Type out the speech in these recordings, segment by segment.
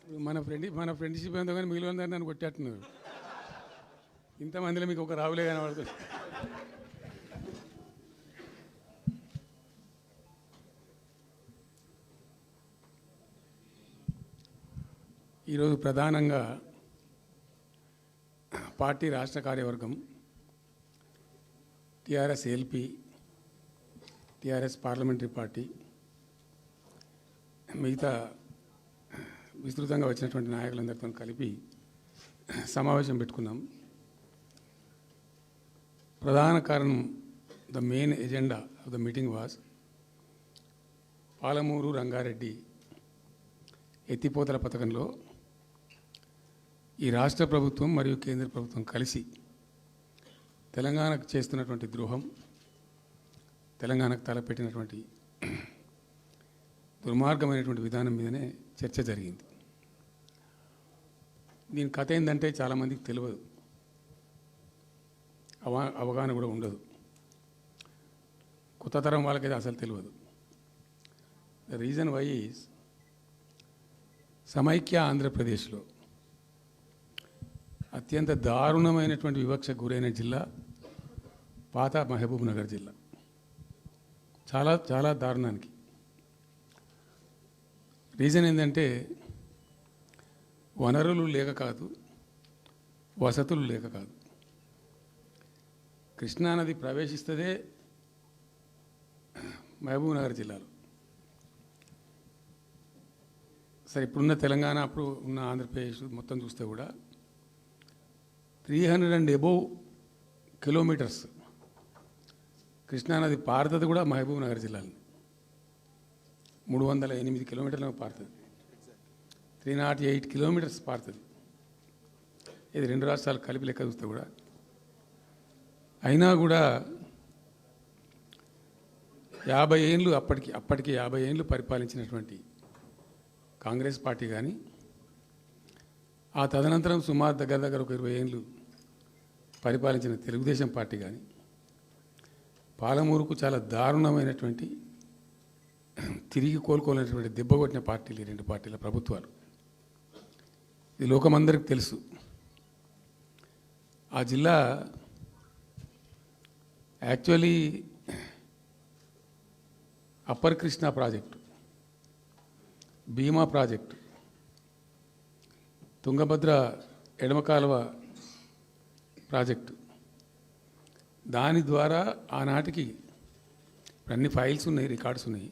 మన ఫ్రెండ్షిప్ ఎంతో కానీ మిగిలిన నన్ను కొట్టేట్టున్నారు. ఇంతమందిలో మీకు ఒక రావులే కనబడుతుంది. ఈరోజు ప్రధానంగా పార్టీ రాష్ట్ర కార్యవర్గం, TRS LP, TRS parliamentary party, మిగతా విస్తృతంగా వచ్చినటువంటి నాయకులందరితో కలిపి సమావేశం పెట్టుకున్నాం. ప్రధాన కారణం, the main agenda of the meeting was Palamuru Rangareddy ఎత్తిపోతల పథకంలో ఈ రాష్ట్ర ప్రభుత్వం మరియు కేంద్ర ప్రభుత్వం కలిసి తెలంగాణకు చేస్తున్నటువంటి ద్రోహం, తెలంగాణకు తలపెట్టినటువంటి దుర్మార్గమైనటువంటి విధానం మీదనే చర్చ జరిగింది. దీని కథ ఏంటంటే చాలామందికి తెలియదు, అవగాహన కూడా ఉండదు. కొత్త తరం వాళ్ళకైతే అసలు తెలియదు. ద రీజన్ వై ఈజ్ సమైక్య ఆంధ్రప్రదేశ్లో అత్యంత దారుణమైనటువంటి వివక్షకు గురైన జిల్లా పాత మహబూబ్ నగర్ జిల్లా. చాలా చాలా దారుణానికి. రీజన్ ఏంటంటే వనరులు లేక కాదు, వసతులు లేక కాదు. కృష్ణానది ప్రవేశిస్తుందే మహబూబ్ నగర్ జిల్లాలో. సరే, ఇప్పుడున్న తెలంగాణ, అప్పుడు ఉన్న ఆంధ్రప్రదేశ్ మొత్తం చూస్తే కూడా 300 and above కిలోమీటర్స్ కృష్ణానది పారుతుంది కూడా మహబూబ్ నగర్ జిల్లాలో. 308 కిలోమీటర్లకు పారుతుంది. 308 కిలోమీటర్స్ పారుతుంది. ఇది రెండు రాష్ట్రాలు కలిపి లెక్క చూస్తే కూడా. అయినా కూడా 50 ఏళ్ళు అప్పటికి 50 ఏళ్ళు పరిపాలించినటువంటి కాంగ్రెస్ పార్టీ కానీ, ఆ తదనంతరం సుమారు దగ్గర ఒక 20 ఏళ్ళు పరిపాలించిన తెలుగుదేశం పార్టీ కానీ, పాలమూరుకు చాలా దారుణమైనటువంటి, తిరిగి కోలుకోలేనటువంటి దెబ్బ కొట్టిన పార్టీలు ఈ రెండు పార్టీల ప్రభుత్వాలు. ఇది లోకమందరికి తెలుసు. ఆ జిల్లా యాక్చువల్లీ అప్పర్ కృష్ణా ప్రాజెక్టు, భీమా ప్రాజెక్టు, తుంగభద్ర ఎడమ కాలువ ప్రాజెక్టు, దాని ద్వారా ఆనాటికి అన్ని ఫైల్స్ ఉన్నాయి, రికార్డ్స్ ఉన్నాయి.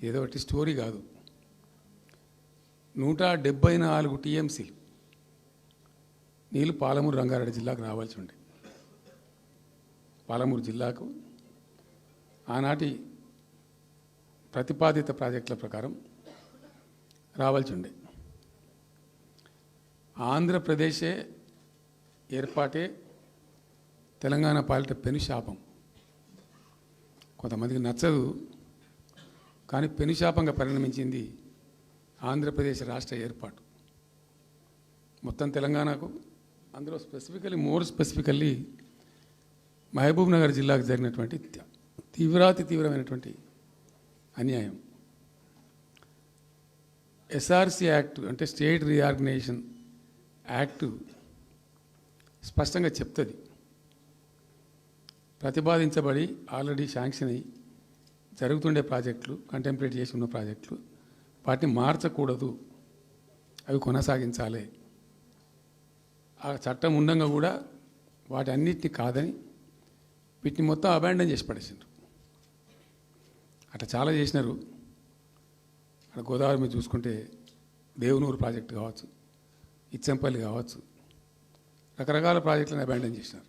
ఏదో ఒకటి స్టోరీ కాదు. 174 టీఎంసీ నీళ్ళు పాలమూరు రంగారెడ్డి జిల్లాకు రావాల్సి ఉండే. పాలమూరు జిల్లాకు ఆనాటి ప్రతిపాదిత ప్రాజెక్టుల ప్రకారం రావాల్సి ఉండే. ఆంధ్రప్రదేశే ఏర్పాటే తెలంగాణ పాలిట పెనుశాపం. కొంతమందికి నచ్చదు, కానీ పెనుశాపంగా పరిణమించింది ఆంధ్రప్రదేశ్ రాష్ట్ర ఏర్పాటు. మొత్తం తెలంగాణకు, అందులో మోర్ స్పెసిఫికల్లీ మహబూబ్ నగర్ జిల్లాకు జరిగినటువంటి తీవ్రమైనటువంటి అన్యాయం. ఎస్ఆర్సి యాక్ట్ అంటే స్టేట్ రీఆర్గనైజేషన్ యాక్టు స్పష్టంగా చెప్తుంది, ప్రతిపాదించబడి ఆల్రెడీ శాంక్షన్ అయ్యి జరుగుతుండే ప్రాజెక్టులు, కంటెంప్లేట్ చేసి ఉన్న ప్రాజెక్టులు, వాటిని మార్చకూడదు, అవి కొనసాగించాలి. ఆ చట్టం ఉండగా కూడా వాటి అన్నిటిని కాదని వీటిని మొత్తం అబాండన్ చేసి పడేసిండ్రు. అట్లా చాలా చేసినారు. అక్కడ గోదావరి మీద చూసుకుంటే దేవునూరు ప్రాజెక్టు కావచ్చు, ఇచ్చంపల్లి కావచ్చు, రకరకాల ప్రాజెక్టులను అబాండన్ చేసినారు.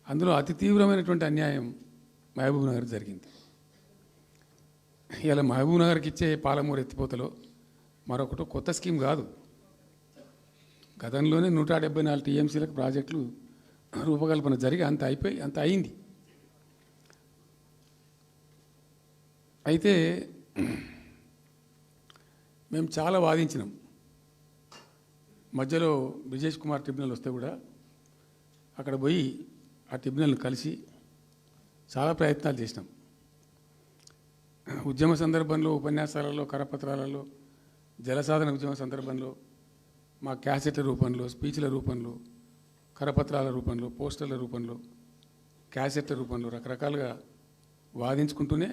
అందులో అతి తీవ్రమైనటువంటి అన్యాయం మహబూబ్ నగర్ జరిగింది. ఇలా మహబూబ్ నగర్కి ఇచ్చే పాలమూరు ఎత్తిపోతలో మరొకటి కొత్త స్కీమ్ కాదు. గతంలోనే 174 టీఎంసీలకు ప్రాజెక్టులు రూపకల్పన జరిగి అంత అయింది. అయితే మేము చాలా వాదించినాం. మధ్యలో బ్రిజేష్ కుమార్ ట్రిబ్యునల్ వస్తే కూడా అక్కడ పోయి ఆ ట్రిబ్యునల్ని కలిసి చాలా ప్రయత్నాలు చేసినాం. ఉద్యమ సందర్భంలో ఉపన్యాసాలలో, కరపత్రాలలో జలసాధన ఉద్యమం సందర్భంలో మా క్యాసెట్ల రూపంలో, స్పీచ్ల రూపంలో, కరపత్రాల రూపంలో, పోస్టర్ల రూపంలో, క్యాసెట్ల రూపంలో రకరకాలుగా వాదించుకుంటూనే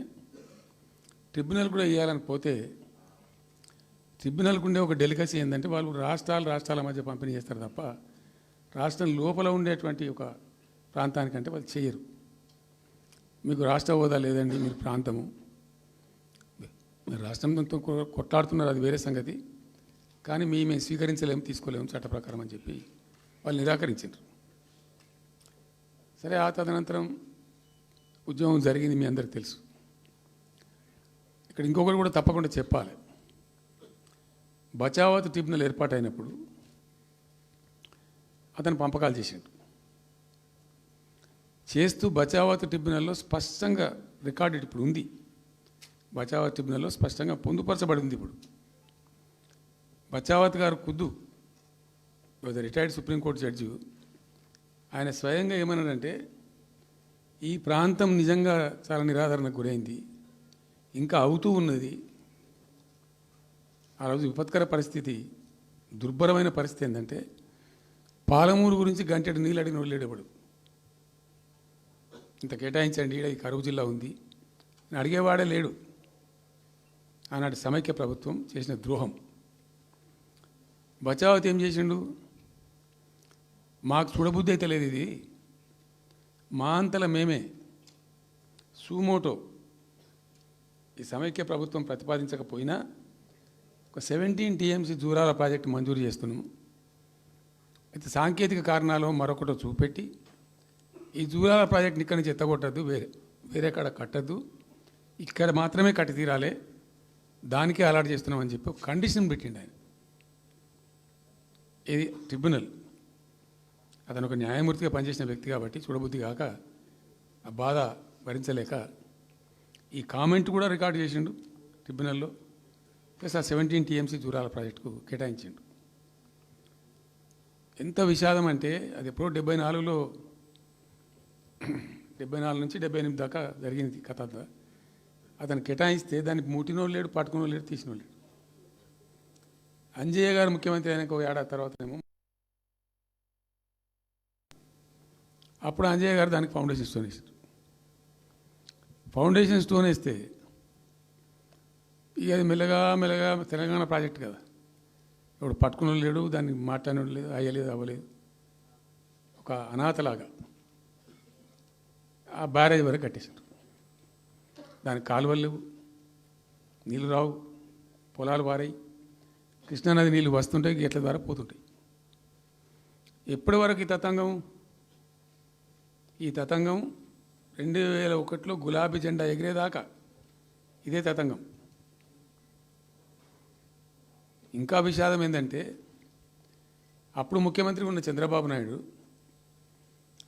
ట్రిబ్యునల్ కూడా వేయాలని పోతే ట్రిబ్యునల్కు ఉండే ఒక డెలికసీ ఏంటంటే వాళ్ళు రాష్ట్రాల మధ్య పంపిణీ చేస్తారు తప్ప రాష్ట్రం లోపల ఉండేటువంటి ఒక ప్రాంతానికంటే వాళ్ళు చేయరు. మీకు రాష్ట్ర హోదా లేదండి, మీరు ప్రాంతము, మీరు రాష్ట్రంతో కొట్లాడుతున్నారు, అది వేరే సంగతి, కానీ మేము స్వీకరించలేము, తీసుకోలేము చట్ట ప్రకారం అని చెప్పి వాళ్ళు నిరాకరించారు. సరే, ఆ తదనంతరం ఉద్యమం జరిగింది, మీ అందరికి తెలుసు. ఇక్కడ ఇంకొకటి కూడా తప్పకుండా చెప్పాలి. బచావత్ ట్రిబ్యునల్ ఏర్పాటైనప్పుడు అతను పంపకాలు చేస్తూ బచావత్ ట్రిబ్యునల్లో స్పష్టంగా రికార్డెడ్ ఇప్పుడు ఉంది. బచావత్ ట్రిబ్యునల్లో స్పష్టంగా పొందుపరచబడి ఉంది. ఇప్పుడు బచావత్ గారు ఖుద్దు రిటైర్డ్ సుప్రీంకోర్టు జడ్జి, ఆయన స్వయంగా ఏమన్నాడంటే ఈ ప్రాంతం నిజంగా చాలా నిరాదరణకు గురైంది, ఇంకా అవుతూ ఉన్నది. ఆ రోజు విపత్కర పరిస్థితి, దుర్భరమైన పరిస్థితి ఏంటంటే పాలమూరు గురించి గంటెడు నీళ్ళు అడిగిన వాళ్ళు లేడేవాడు. ఇంత కేటాయించండి, ఈ కరువు జిల్లా ఉంది అని అడిగేవాడే లేడు. ఆనాటి సమైక్య ప్రభుత్వం చేసిన ద్రోహం. బచావత్ ఏం చేసిండు, మాకు చూడబుద్ధి అయితే లేదు, ఇది మా అంతల మేమే సూమోటో ఈ సమైక్య ప్రభుత్వం ప్రతిపాదించకపోయినా ఒక 17 TMC జూరాల ప్రాజెక్టు మంజూరు చేస్తున్నాము. అయితే సాంకేతిక కారణాలు మరొకటో చూపెట్టి ఈ జూరాల ప్రాజెక్టుని ఇక్కడి నుంచి ఎత్తగొట్టద్దు, వేరే కాడ కట్టద్దు, ఇక్కడ మాత్రమే కట్టి తీరాలి, దానికే అలాట్ చేస్తున్నామని చెప్పి ఒక కండిషన్ పెట్టిండు ఆయన. ఇది ట్రిబ్యునల్. అతను ఒక న్యాయమూర్తిగా పనిచేసిన వ్యక్తి కాబట్టి చూడబుద్ధి కాక ఆ బాధ భరించలేక ఈ కామెంట్ కూడా రికార్డు చేసిండు ట్రిబ్యునల్లో. ప్లస్ ఆ 17 TMC జూరాల ప్రాజెక్టుకు కేటాయించిండు. ఎంత విషాదం అంటే అది ఎప్పుడో 74లో 74 నుంచి 78 దాకా జరిగింది కథ. అతను కేటాయిస్తే దానికి ముట్టినోళ్ళు లేడు, పట్టుకునోళ్ళు లేడు, తీసినోళ్ళు లేడు. అంజయ్య గారు ముఖ్యమంత్రి అయినాక ఒక ఏడాది తర్వాతనేమో అప్పుడు అంజయ్య గారు దానికి ఫౌండేషన్ స్టోన్ వేసారు. ఫౌండేషన్ స్టోన్ వేస్తే ఇక అది మెల్లగా తెలంగాణ ప్రాజెక్ట్ కదా, ఇప్పుడు పట్టుకునోళ్ళు లేడు, దాన్ని మాట్లాడినోడు లేదు, అయ్యలేదు, అవ్వలేదు, ఒక అనాథలాగా ఆ బ్యారేజ్ వరకు కట్టేశారు. దానికి కాలువలు లేవు, నీళ్ళు రావు, పొలాలు పారాయి, కృష్ణానది నీళ్ళు వస్తుంటాయి, గేట్ల ద్వారా పోతుంటాయి. ఎప్పటి వరకు ఈ తతంగం 2001లో గులాబీ జెండా ఎగిరేదాకా ఇదే తతంగం. ఇంకా విషాదం ఏంటంటే అప్పుడు ముఖ్యమంత్రి ఉన్న చంద్రబాబు నాయుడు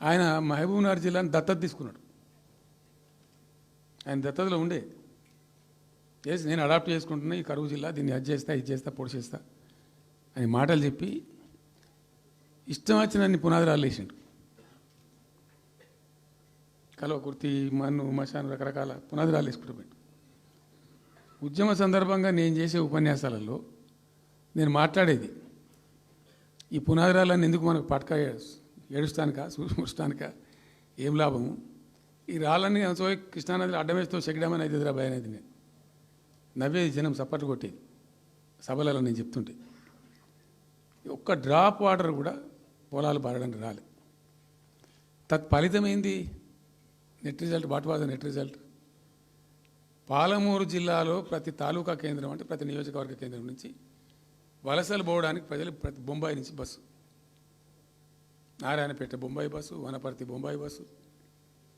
ఆయన మహబూబ్నగర్ జిల్లాను దత్తత తీసుకున్నాడు. ఆయన దత్తతలో ఉండే చేసి నేను అడాప్ట్ చేసుకుంటున్నా ఈ కరువు జిల్లా, దీన్ని అది చేస్తా, ఇది చేస్తా, పొడి చేస్తా అని మాటలు చెప్పి ఇష్టం వచ్చినన్ని పునాదురాలు వేసిండు. కలవకుర్తి, మన్ను, మశాను రకరకాల పునాదురాలు వేసుకుంటూ ఉద్యమ సందర్భంగా నేను చేసే ఉపన్యాసాలలో నేను మాట్లాడేది ఈ పునాదురాలన్నీ ఎందుకు మనకు పట్క ఏడుస్తానికా, చూస్తానికా, ఏం లాభము, ఈ రాళ్ళని కృష్ణానదిలో అడ్డమేస్తూ చెక్కడమని అయితే భయ అనేది నేను నవ్వేది, జనం సప్పట్లు కొట్టేది సభలలో నేను చెప్తుంటే. ఒక్క డ్రాప్ వాటర్ కూడా పొలాలు పారడానికి రాలేదు. తత్ఫలితమైంది net result. What was the net result? Palamuru జిల్లాలో ప్రతి తాలూకా కేంద్రం అంటే ప్రతి నియోజకవర్గ కేంద్రం నుంచి వలసలు పోవడానికి ప్రజలు ప్రతి బొంబాయి నుంచి bus, Narayanpet Bombay bus, Wanaparthy Bombay bus,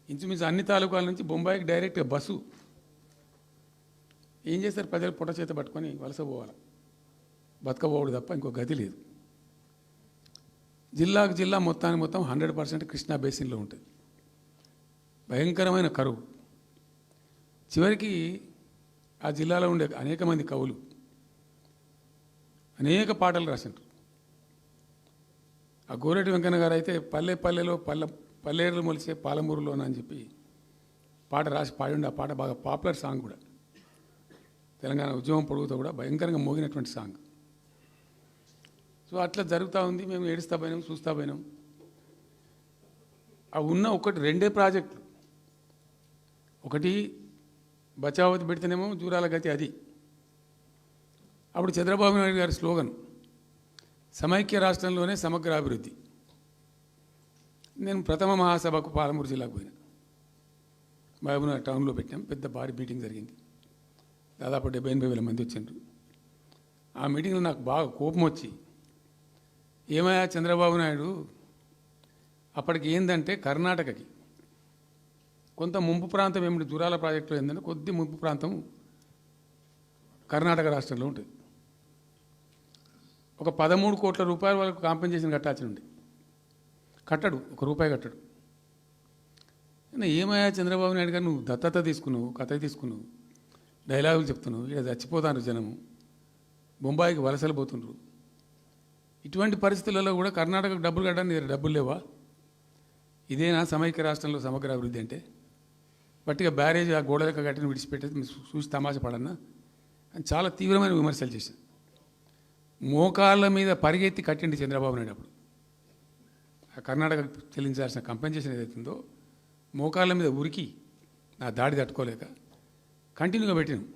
ఇంచుమించు అన్ని తాలూకాల నుంచి బొంబాయికి డైరెక్ట్గా బస్సు. ఏం చేస్తారు, ప్రజలు పొట్ట చేత పట్టుకొని వలస పోవాలి, బతకపోవడు తప్ప ఇంకో గతి లేదు. జిల్లాకు జిల్లా మొత్తానికి మొత్తం 100% కృష్ణా బేసిన్లో ఉంటుంది. భయంకరమైన కరువు. చివరికి ఆ జిల్లాలో ఉండే అనేక మంది కవులు అనేక పాటలు రాసిండ్రు. ఆ గోరెటి వెంకన్న గారు అయితే పల్లెలో పల్లెలు మొలిసే పాలమూరులోన అని చెప్పి పాట రాసి పాడిండి. ఆ పాట బాగా పాపులర్ సాంగ్ కూడా. తెలంగాణ ఉద్యమం పొడుగుతో కూడా భయంకరంగా మోగినటువంటి సాంగ్. సో అట్లా జరుగుతూ ఉంది. మేము ఏడుస్తా పోయినాం, చూస్తా పోయినాం. ఆ ఉన్న ఒకటి రెండే ప్రాజెక్టులు, ఒకటి బచావతి పెడితేనేమో జూరాల గతి అది. అప్పుడు చంద్రబాబు నాయుడు గారి స్లోగన్ సమైక్య రాష్ట్రంలోనే సమగ్ర అభివృద్ధి. నేను ప్రథమ మహాసభకు పాలమూరు జిల్లాకు పోయినా, మహబూబ్నగర్ టౌన్లో పెట్టాం. పెద్ద భారీ మీటింగ్ జరిగింది, దాదాపు 70,000-80,000 మంది వచ్చిండ్రు. ఆ మీటింగ్లో నాకు బాగా కోపం వచ్చి, ఏమయ్యా చంద్రబాబు నాయుడు, అప్పటికి ఏంటంటే కర్ణాటకకి కొంత ముంపు ప్రాంతం ఏమిటి దూరాల ప్రాజెక్టులో ఏంటంటే కొద్ది ముంపు ప్రాంతం కర్ణాటక రాష్ట్రంలో ఉంటుంది. ఒక 13 కోట్ల రూపాయల వరకు కాంపెన్సేషన్ కట్టాల్సి ఉండే, కట్టడు, ₹1 కట్టడు. ఏమయ్యా చంద్రబాబు నాయుడు గారు, నువ్వు దత్తత తీసుకున్నావు, కథ తీసుకున్నావు, డైలాగులు చెప్తున్నావు, ఇక్కడ చచ్చిపోతాను జనము, బొంబాయికి వలసలు పోతుండ్రు. ఇటువంటి పరిస్థితులలో కూడా కర్ణాటకకు డబ్బులు కట్టడానికి డబ్బులు లేవా? ఇదేనా సమైక్య రాష్ట్రంలో సమగ్ర అభివృద్ధి అంటే? బట్టిగా బ్యారేజ్ ఆ గోడలక కట్టిన విడిచిపెట్టేది మీరు చూసి తమాషా పడన్నా అని చాలా తీవ్రమైన విమర్శలు చేశాను. మోకాళ్ళ మీద పరిగెత్తి కట్టిండి చంద్రబాబు నాయుడు. అప్పుడు ఆ కర్ణాటక చెల్లించాల్సిన కంపెన్సేషన్ ఏదైతుందో మోకాళ్ళ మీద ఉరికి నా దాడి తట్టుకోలేక కంటిన్యూగా పెట్టినాం.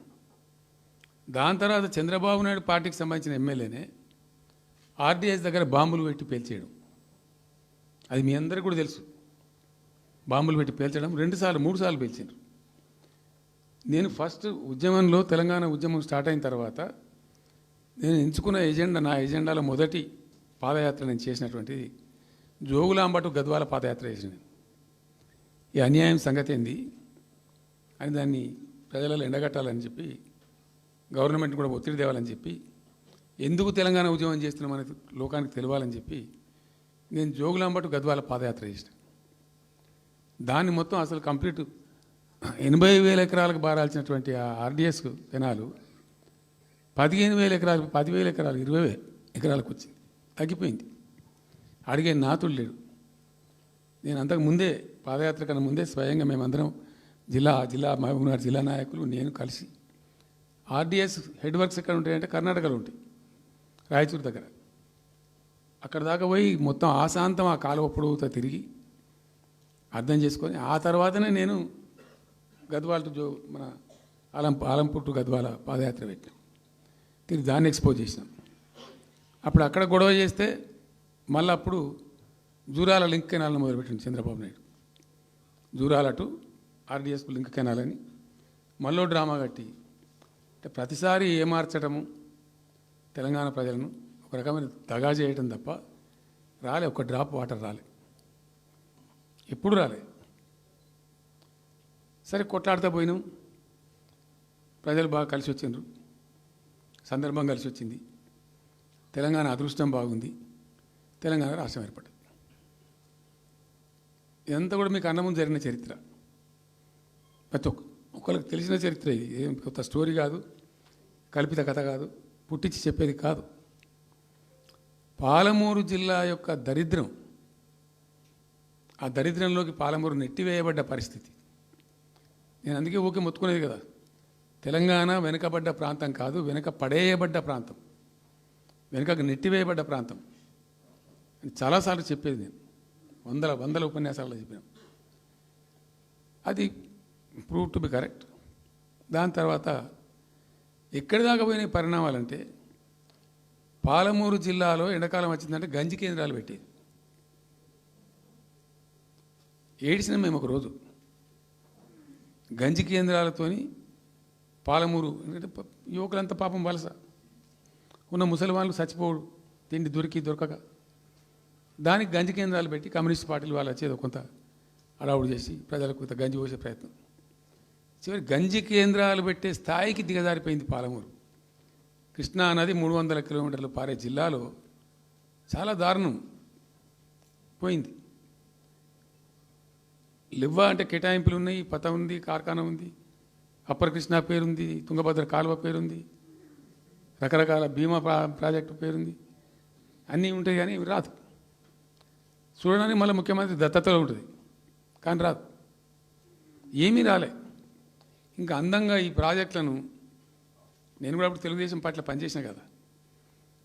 దాని తర్వాత చంద్రబాబు నాయుడు పార్టీకి సంబంధించిన ఎమ్మెల్యేనే ఆర్డీఎస్ దగ్గర బాంబులు పెట్టి పేల్చేయడం, అది మీ అందరికీ కూడా తెలుసు. బాంబులు పెట్టి పేల్చడం 2 సార్లు 3 సార్లు పేల్చారు. నేను ఫస్ట్ ఉద్యమంలో తెలంగాణ ఉద్యమం స్టార్ట్ అయిన తర్వాత నేను ఎంచుకున్న ఎజెండా, నా ఎజెండాలో మొదటి పాదయాత్ర నేను చేసినటువంటిది జోగులాంబ గద్వాల పాదయాత్ర చేసిన. ఈ అన్యాయం సంగతి ఏంది అని దాన్ని ప్రజలలో ఎండగట్టాలని చెప్పి, గవర్నమెంట్ కూడా ఒత్తిడి తేవాలని చెప్పి, ఎందుకు తెలంగాణ ఉద్యమం చేస్తున్నామని లోకానికి తెలియాలని చెప్పి నేను జోగులాంబ గద్వాల పాదయాత్ర చేసిన. దాన్ని మొత్తం అసలు కంప్లీట్ 80,000 ఎకరాలకు బారాల్సినటువంటి ఆ ఆర్డీఎస్ కెనాలు 15,000 ఎకరాలు, 10,000 ఎకరాలు, 20,000 ఎకరాలకు వచ్చింది, తగ్గిపోయింది. అడిగే నాతుడు లేడు. నేను అంతకు ముందే పాదయాత్ర కన్నా ముందే స్వయంగా మేమందరం జిల్లా మహబూబ్నగర్ జిల్లా నాయకులు నేను కలిసి ఆర్డీఎస్ హెడ్ వర్క్స్ ఎక్కడ ఉంటాయంటే కర్ణాటకలో ఉంటాయి, రాయచూరు దగ్గర. అక్కడ దాకా పోయి మొత్తం ఆశాంతం ఆ కాలువ పొడవుతో తిరిగి అర్థం చేసుకొని ఆ తర్వాతనే నేను గద్వాల టు మన ఆలంపూర్ టు గద్వాల పాదయాత్ర పెట్టాం. తిరిగి దాన్ని ఎక్స్పోజ్ చేసినాం. అప్పుడు అక్కడ గొడవ చేస్తే మళ్ళీ అప్పుడు జూరాల లింక్ కెనాల్ని మొదలుపెట్టింది చంద్రబాబు నాయుడు. జూరాల టు ఆర్డీఎస్కు లింక్ కెనాల్ అని మళ్ళీ డ్రామా కట్టి, అంటే ప్రతిసారి ఏమార్చడము తెలంగాణ ప్రజలను ఒక రకమైన దగా చేయటం తప్ప రాలే, ఒక డ్రాప్ వాటర్ రాలే, ఎప్పుడు రాలే. సరే కొట్లాడుతూ పోయినాం, ప్రజలు బాగా కలిసి వచ్చిండ్రు, సందర్భం కలిసి వచ్చింది, తెలంగాణ అదృష్టం బాగుంది, తెలంగాణ రాష్ట్రం ఏర్పడింది. ఇదంతా కూడా మీకు అన్నముందు జరిగిన చరిత్ర, ప్రతి ఒక్కరికి తెలిసిన చరిత్ర. ఇది ఏం కొత్త స్టోరీ కాదు, కల్పిత కథ కాదు, పుట్టించి చెప్పేది కాదు. పాలమూరు జిల్లా యొక్క దరిద్రం, ఆ దరిద్రంలోకి పాలమూరు నెట్టివేయబడ్డ పరిస్థితి. నేను అందుకే ఊకే మొత్తుకునేది కదా, తెలంగాణ వెనుకబడ్డ ప్రాంతం కాదు, వెనుక పడేయబడ్డ ప్రాంతం, వెనుకకు నెట్టివేయబడ్డ ప్రాంతం అని చాలాసార్లు చెప్పేది. నేను వందల ఉపన్యాసాల్లో చెప్పాను. అది ప్రూవ్ టు బి కరెక్ట్. దాని తర్వాత ఎక్కడి దాకా పోయిన పరిణామాలంటే, పాలమూరు జిల్లాలో ఎండాకాలం వచ్చిందంటే గంజి కేంద్రాలు పెట్టేది. ఏడిసినాం మేము ఒకరోజు. గంజి కేంద్రాలతోని పాలమూరు, ఎందుకంటే యువకులంతా పాపం వలస ఉన్న ముసలివాళ్ళు చచ్చిపోడు, తిండి దొరకక, దానికి గంజి కేంద్రాలు పెట్టి కమ్యూనిస్ట్ పార్టీలు వాళ్ళు వచ్చేది కొంత అడావుడు చేసి ప్రజలకు కొంత గంజి పోసే ప్రయత్నం. చివరి గంజి కేంద్రాలు పెట్టే స్థాయికి దిగజారిపోయింది పాలమూరు. కృష్ణా నది 300 కిలోమీటర్లు పారే జిల్లాలో చాలా దారుణం పోయింది. లివ్వా అంటే కేటాయింపులు ఉన్నాయి, పత ఉంది, కార్ఖానా ఉంది, అప్పర్ కృష్ణా పేరుంది, తుంగభద్ర కాలువ పేరుంది, రకరకాల భీమా ప్రాజెక్టు పేరుంది, అన్నీ ఉంటాయి కానీ రాదు. చూడడానికి మళ్ళీ ముఖ్యమంత్రి దత్తతలో ఉంటుంది కానీ రాదు, ఏమీ రాలే. ఇంకా అందంగా ఈ ప్రాజెక్టులను నేను కూడా అప్పుడు తెలుగుదేశం పార్టీలో పనిచేసిన కదా.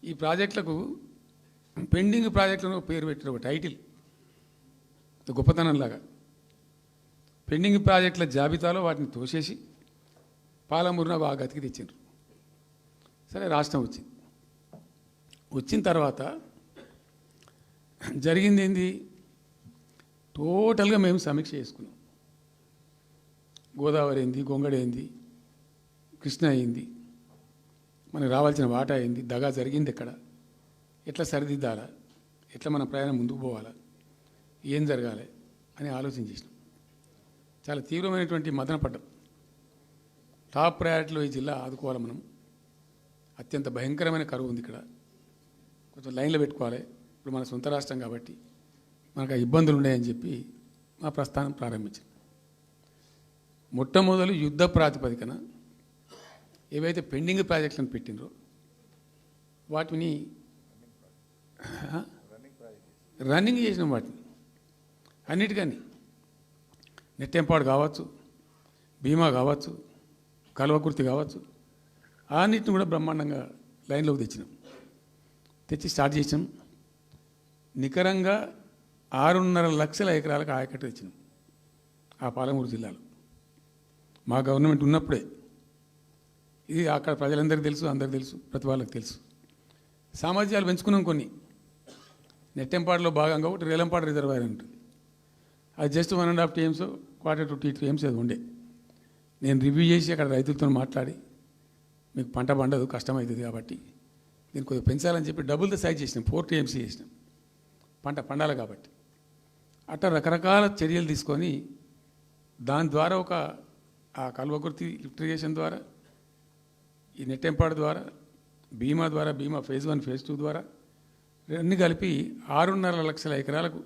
ఈ ప్రాజెక్టులకు పెండింగ్ ప్రాజెక్టులను ఒక పేరు పెట్టారు, ఒక టైటిల్ గొప్పతనంలాగా. పెండింగ్ ప్రాజెక్టుల జాబితాలో వాటిని తోసేసి పాలమూరున ఆ గతికి తెచ్చిండ్రు. సరే, రాష్ట్రం వచ్చిన తర్వాత జరిగింది ఏంది, టోటల్గా మేము సమీక్ష చేసుకున్నాం. గోదావరి ఏంది, గొంగడి ఏంది, కృష్ణ అయింది, మనకు రావాల్సిన వాటా అయింది, దగా జరిగింది ఎక్కడ, ఎట్లా సరిదిద్దాలా, ఎట్లా మన ప్రయాణం ముందుకు పోవాలా, ఏం జరగాలి అని ఆలోచన చేసినాం. చాలా తీవ్రమైనటువంటి మదన పడ్డాం. టాప్ ప్రయారిటీలో ఈ జిల్లా ఆదుకోవాలి మనం. అత్యంత భయంకరమైన కరువు ఉంది ఇక్కడ, కొంచెం లైన్లో పెట్టుకోవాలి. ఇప్పుడు మన సొంత రాష్ట్రం కాబట్టి మనకు ఆ ఇబ్బందులు ఉన్నాయని చెప్పి మా ప్రస్థానం ప్రారంభించాం. మొట్టమొదలు యుద్ధ ప్రాతిపదికన ఏవైతే పెండింగ్ ప్రాజెక్టులను పెట్టినరో వాటిని రన్నింగ్ చేసినాం. వాటిని అన్నిటికీ నెట్టెంపాడు కావచ్చు, భీమా కావచ్చు, కల్వకుర్తి కావచ్చు, అన్నిటిని కూడా బ్రహ్మాండంగా లైన్లోకి తెచ్చి స్టార్ట్ చేసినాం. నికరంగా 6.5 లక్షల ఎకరాలకు ఆయకట్టు తెచ్చినాం ఆ పాలమూరు జిల్లాలో. మా గవర్నమెంట్ ఉన్నప్పుడే. ఇది అక్కడ ప్రజలందరికీ తెలుసు, అందరికీ తెలుసు, ప్రతి వాళ్ళకి తెలుసు. సామర్థ్యాలు పెంచుకున్నాం కొన్ని. నెట్టెంపాడులో భాగంగా ఒకటి రేలంపాడు రిజర్వాయర్ ఉంటుంది. అది జస్ట్ 1.5 TMs, 1/4 to 2 TMs అది ఉండే. నేను రివ్యూ చేసి అక్కడ రైతులతో మాట్లాడి, మీకు పంట పండదు, కష్టమవుతుంది కాబట్టి దీన్ని కొద్దిగా పెంచాలని చెప్పి డబుల్ ద సైజ్ చేసినాం, 4 TMs చేసినాం, పంట పండాలి కాబట్టి. అట్లా రకరకాల చర్యలు తీసుకొని దాని ద్వారా ఆ కల్వకుర్తి లిఫ్ట్ ఇరిగేషన్ ద్వారా, ఈ నెట్టెంపాడు ద్వారా, భీమా ద్వారా, భీమా phase 1 phase 2 ద్వారా అన్నీ కలిపి 6.5 లక్షల ఎకరాలకు.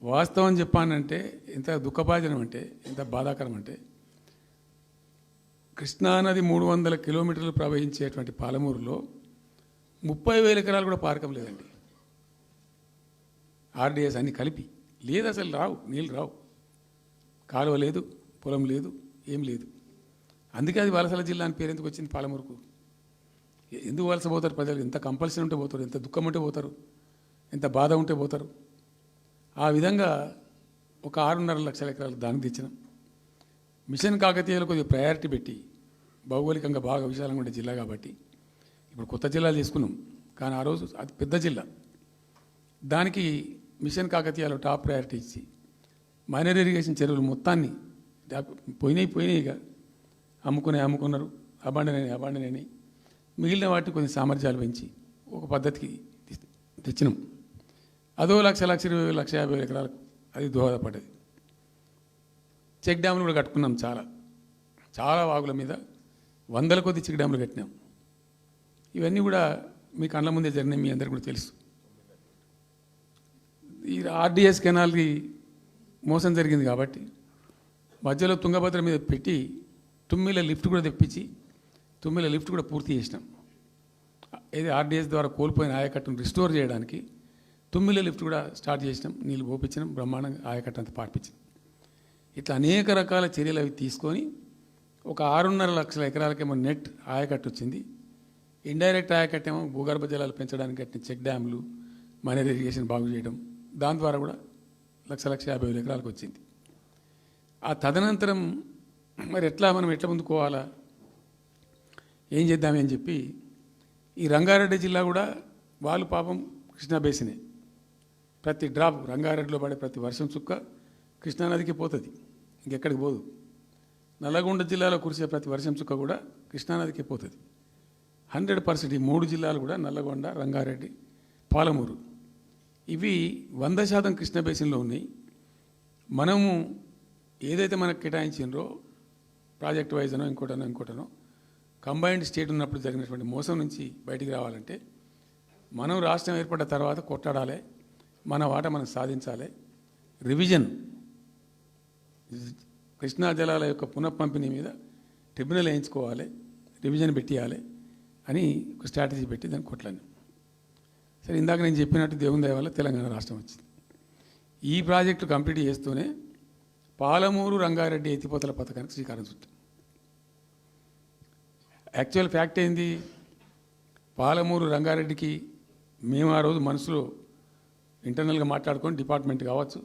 వాస్తవం చెప్పానంటే ఎంత దుఃఖభాజనం అంటే, ఎంత బాధాకరం అంటే, కృష్ణానది 300 కిలోమీటర్లు ప్రవహించేటువంటి పాలమూరులో 30,000 ఎకరాలు కూడా పారకం లేదండి. RDS అన్నీ కలిపి లేదు, అసలు రావు, నీళ్ళు రావు, కాలువ లేదు, పొలం లేదు, ఏం లేదు. అందుకే అది వలసల జిల్లా అని పేరు ఎందుకు వచ్చింది పాలమూరుకు? ఎందుకు వలస పోతారు ప్రజలు? ఎంత కంపల్సరీ ఉంటే పోతారు, ఎంత దుఃఖం ఉంటే పోతారు, ఎంత బాధ ఉంటే పోతారు. ఆ విధంగా ఒక 6.5 లక్షల ఎకరాలకు దానికి తెచ్చినాం. మిషన్ కాకతీయలో కొద్దిగా ప్రయారిటీ పెట్టి, భౌగోళికంగా బాగా విశాలంగా ఉండే జిల్లా కాబట్టి ఇప్పుడు కొత్త జిల్లాలు తీసుకున్నాం, కానీ ఆ రోజు అది పెద్ద జిల్లా. దానికి మిషన్ కాకతీయలో టాప్ ప్రయారిటీ ఇచ్చి మైనర్ ఇరిగేషన్ చెరువులు మొత్తాన్ని పోయినాయి ఇక అమ్ముకున్నారు, అబాండనని మిగిలిన వాటిని కొన్ని సామర్థ్యాలు పెంచి ఒక పద్ధతికి తెచ్చినాం. అదో 1,20,000 ఎకరాలకు అది దోహదపడ్డది. చెక్ డ్యాములు కూడా కట్టుకున్నాం. చాలా వాగుల మీద 100 కొద్ది చెక్ డ్యాములు కట్టినాం. ఇవన్నీ కూడా మీ కళ్ళ ముందే జరిగినాయి, మీ అందరికీ కూడా తెలుసు. ఈ RDS కెనాల్కి మోసం జరిగింది కాబట్టి మధ్యలో తుంగభద్ర మీద పెట్టి తుమ్మిల లిఫ్ట్ కూడా తెప్పించి తుమ్మిల లిఫ్ట్ కూడా పూర్తి చేసినాం. ఏది RDS ద్వారా కోల్పోయిన ఆయకట్టును రిస్టోర్ చేయడానికి తుమ్మిల లిఫ్ట్ కూడా స్టార్ట్ చేసినాం, నీళ్ళు పోపించినాం, బ్రహ్మాండంగా ఆయకట్టు అంతా పార్పించినాం. ఇట్లా అనేక రకాల చర్యలు అవి తీసుకొని ఒక 6.5 లక్షల ఎకరాలకేమో నెట్ ఆయకట్టు వచ్చింది. ఇండైరెక్ట్ ఆయకట్టేమో భూగర్భ జలాలు పెంచడానికి కట్టిన చెక్ డ్యాములు, మైనర్ ఇరిగేషన్ బాగు చేయడం, దాని ద్వారా కూడా 1,50,000 ఎకరాలకు వచ్చింది. ఆ తదనంతరం మరి మనం ఎట్లా ముందుకోవాలా, ఏం చేద్దామని చెప్పి ఈ రంగారెడ్డి జిల్లా కూడా వాళ్ళు పాపం కృష్ణా బేసినే, ప్రతి డ్రాప్ రంగారెడ్డిలో పడే ప్రతి వర్షం చుక్క కృష్ణానదికి పోతుంది, ఇంకెక్కడికి పోదు. నల్లగొండ జిల్లాలో కురిసే ప్రతి వర్షం చుక్క కూడా కృష్ణానదికి పోతుంది. 100% ఈ 3 జిల్లాలు కూడా నల్లగొండ, రంగారెడ్డి, పాలమూరు ఇవి 100% కృష్ణా బేసిన్లో ఉన్నాయి. మనము ఏదైతే మనకు కేటాయించిండ్రో ప్రాజెక్ట్ వైజ్నో ఇంకోటనో కంబైన్డ్ స్టేట్ ఉన్నప్పుడు జరిగినటువంటి మోసం నుంచి బయటికి రావాలంటే మనం రాష్ట్రం ఏర్పడ్డ తర్వాత కొట్టాడాలి, మన వాటా మనం సాధించాలి. రివిజన్, కృష్ణా జలాల యొక్క పునఃపంపిణీ మీద ట్రిబ్యునల్ వేయించుకోవాలి, రివిజన్ పెట్టియాలి అని ఒక స్ట్రాటజీ పెట్టి దాన్ని కొట్లాను. సరే, ఇందాక నేను చెప్పినట్టు దేవుని దయ వల్ల తెలంగాణ రాష్ట్రం వచ్చింది. ఈ ప్రాజెక్టు కంప్లీట్ చేస్తూనే పాలమూరు రంగారెడ్డి ఎత్తిపోతల పథకానికి శ్రీకారం చుట్టాం. యాక్చువల్ ఫ్యాక్ట్ ఏంది, పాలమూరు రంగారెడ్డికి మేము ఆ రోజు మనసులో ఇంటర్నల్గా మాట్లాడుకొని డిపార్ట్మెంట్ కావచ్చు,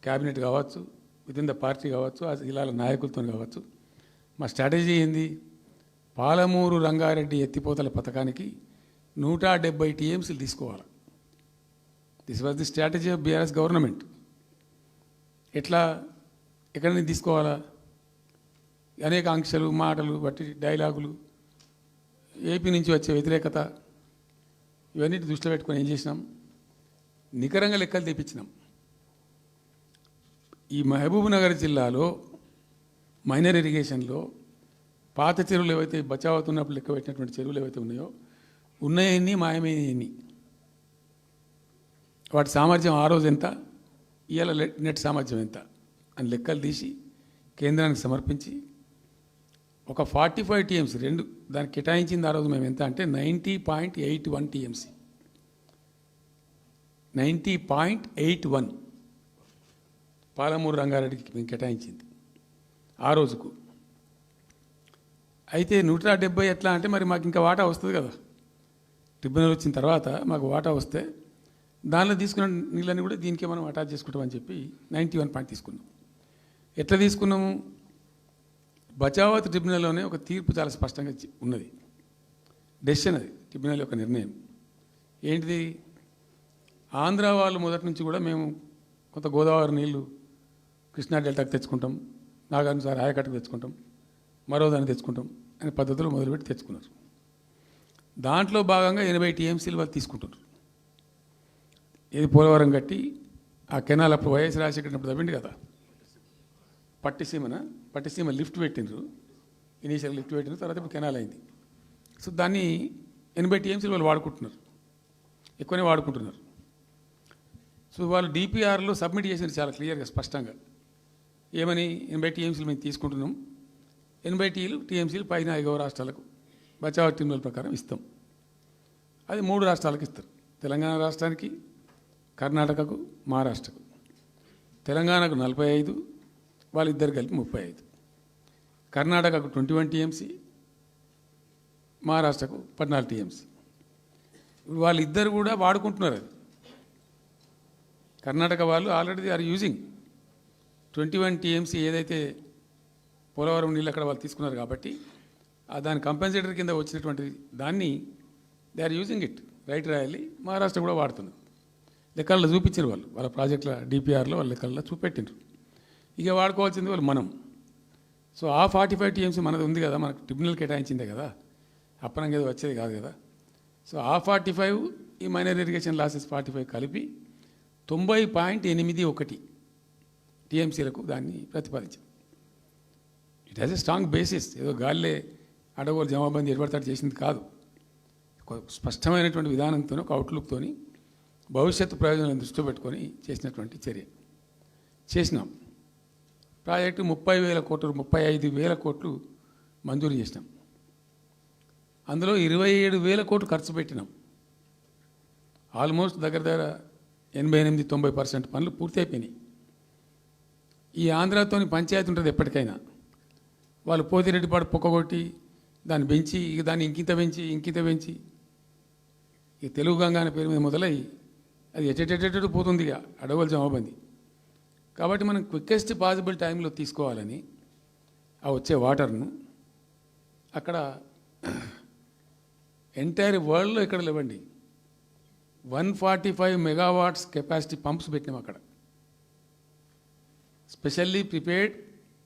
క్యాబినెట్ కావచ్చు, వితిన్ ద పార్టీ కావచ్చు, ఆ జిల్లాల నాయకులతో కావచ్చు, మా స్ట్రాటజీ ఏంది, పాలమూరు రంగారెడ్డి ఎత్తిపోతల పథకానికి 170 టీఎంసీలు తీసుకోవాలి. This was the strategy of BRS government. ఎట్లా, ఎక్కడి నుంచి తీసుకోవాలా, అనేక ఆంక్షలు, మాటలు, బట్టి డైలాగులు, ఏపీ నుంచి వచ్చే వ్యతిరేకత, ఇవన్నిటి దృష్టిలో పెట్టుకొని ఏం చేసినాం, నికరంగా లెక్కలు తెప్పించినాం. ఈ మహబూబ్ నగర్ జిల్లాలో మైనర్ ఇరిగేషన్లో పాత చెరువులు ఏవైతే బచావ్ అవుతున్నప్పుడు లెక్క పెట్టినటువంటి చెరువులు ఏవైతే ఉన్నాయో, ఉన్నాయన్ని మాయమైనవి, వాటి సామర్థ్యం ఆ రోజు ఎంత, ఇవాళ నెట్ సామర్థ్యం ఎంత అని లెక్కలు తీసి కేంద్రానికి సమర్పించి ఒక 45 టీఎంసీ రెండు దానికి కేటాయించింది. ఆ రోజు మేము ఎంత అంటే 90.81 టీఎంసీ, 90.81 పాలమూరు రంగారెడ్డికి మేము కేటాయించింది ఆ రోజుకు. అయితే 170 ఎట్లా అంటే మరి మాకు ఇంకా వాటా వస్తుంది కదా, ట్రిబ్యునల్ వచ్చిన తర్వాత మాకు వాటా వస్తే దానిలో తీసుకున్న నీళ్ళని కూడా దీనికే మనం అటాచ్ చేసుకుంటామని చెప్పి 91 పాయింట్ తీసుకున్నాం. ఎట్లా తీసుకున్నాము, బచావత్ ట్రిబ్యునల్లోనే ఒక తీర్పు చాలా స్పష్టంగా ఉన్నది, డెసిషన్ అది, ట్రిబ్యునల్ యొక్క నిర్ణయం ఏంటిది, ఆంధ్ర వాళ్ళు మొదటి నుంచి కూడా మేము కొంత గోదావరి నీళ్లు కృష్ణా డెల్టాకి తెచ్చుకుంటాం, నాగార్జునసాగర్ ఆయకట్టుకు తెచ్చుకుంటాం, మరో దాన్ని తెచ్చుకుంటాం అనే పద్ధతులు మొదలుపెట్టి తెచ్చుకున్నారు. దాంట్లో భాగంగా 80 టీఎంసీలు వాళ్ళు తీసుకుంటున్నారు. ఇది పోలవరం కట్టి ఆ కెనాల్ అప్పుడు వైఎస్ రాజశేఖర్ అప్పుడు తవ్వింది కదా, పట్టిసీమ లిఫ్ట్ పెట్టిండ్రు, ఇనీషియల్ లిఫ్ట్ పెట్టిన తర్వాత ఇప్పుడు కెనాల్ అయింది. సో దాన్ని 80 టీఎంసీలు వాళ్ళు వాడుకుంటున్నారు, ఎక్కువనే వాడుకుంటున్నారు. సో వాళ్ళు డిపిఆర్లో సబ్మిట్ చేసినారు చాలా క్లియర్గా స్పష్టంగా, ఏమని 80 టీఎంసీలు మేము తీసుకుంటున్నాం, 80 టీఎంసీలు పైన 5 రాష్ట్రాలకు బచావ్ ట్రిబ్యునల్ ప్రకారం ఇస్తాం. అది 3 రాష్ట్రాలకు ఇస్తారు, తెలంగాణ రాష్ట్రానికి, కర్ణాటకకు, మహారాష్ట్రకు. తెలంగాణకు 45, వాళ్ళిద్దరు కలిపి 35, కర్ణాటకకు 21 టీఎంసీ, మహారాష్ట్రకు 14 టీఎంసీ. వాళ్ళిద్దరు కూడా వాడుకుంటున్నారు. అది కర్ణాటక వాళ్ళు already they are using 21 TMC ఏదైతే పోలవరం నీళ్ళు అక్కడ వాళ్ళు తీసుకున్నారు కాబట్టి దాని కంపెన్సేటర్ కింద వచ్చినటువంటి దాన్ని they are using it, right రాయాలి. మహారాష్ట్ర కూడా వాడుతున్నారు, లెక్కల్లో చూపించారు వాళ్ళు, వాళ్ళ ప్రాజెక్టుల డిపిఆర్లో వాళ్ళ లెక్కల్లో చూపెట్టిండ్రు. ఇక వాడుకోవాల్సింది వాళ్ళు మనం. సో ఆ 45 టీఎంసీ మనది ఉంది కదా, మనకు ట్రిబ్యునల్ కేటాయించిందే కదా, అప్పనంగా ఏదో వచ్చేది కాదు కదా. సో ఆ 45 ఈ మైనర్ ఇరిగేషన్ లాసెస్ 45 కలిపి 90.81 టీఎంసీలకు దాన్ని ప్రతిపాదించాం. It has a strong basis, ఏదో గాలిలే అడగోలు జమాబందీ ఏర్పడతాడు చేసింది కాదు, ఒక స్పష్టమైనటువంటి విధానంతో, ఒక అవుట్లుక్తో, భవిష్యత్తు ప్రయోజనాలను దృష్టిలో పెట్టుకొని చేసినటువంటి చర్య చేసినాం. ప్రాజెక్టు 30,000 కోట్లు, 35,000 కోట్లు మంజూరు చేసినాం. అందులో 27,000 కోట్లు ఖర్చు పెట్టినాం. ఆల్మోస్ట్ దగ్గర 88-90% పనులు పూర్తి అయిపోయినాయి. ఈ ఆంధ్రాతోని పంచాయతీ ఉంటుంది ఎప్పటికైనా, వాళ్ళు పోతిరెడ్డిపాడు పొక్కగొట్టి దాన్ని పెంచి, ఇక దాన్ని ఇంకింత పెంచి ఈ తెలుగు గంగా అనే పేరు మీద మొదలై అది ఎటెటెటెటు పోతుంది, ఇక అడవుల జమాబంది. కాబట్టి మనం క్విక్కెస్ట్ పాసిబుల్ టైంలో తీసుకోవాలని ఆ వచ్చే వాటర్ను అక్కడ ఎంటైర్ వరల్డ్లో ఇక్కడ లేవండి 145 మెగావాట్స్ కెపాసిటీ పంప్స్ పెట్టినాం అక్కడ. Specially prepared,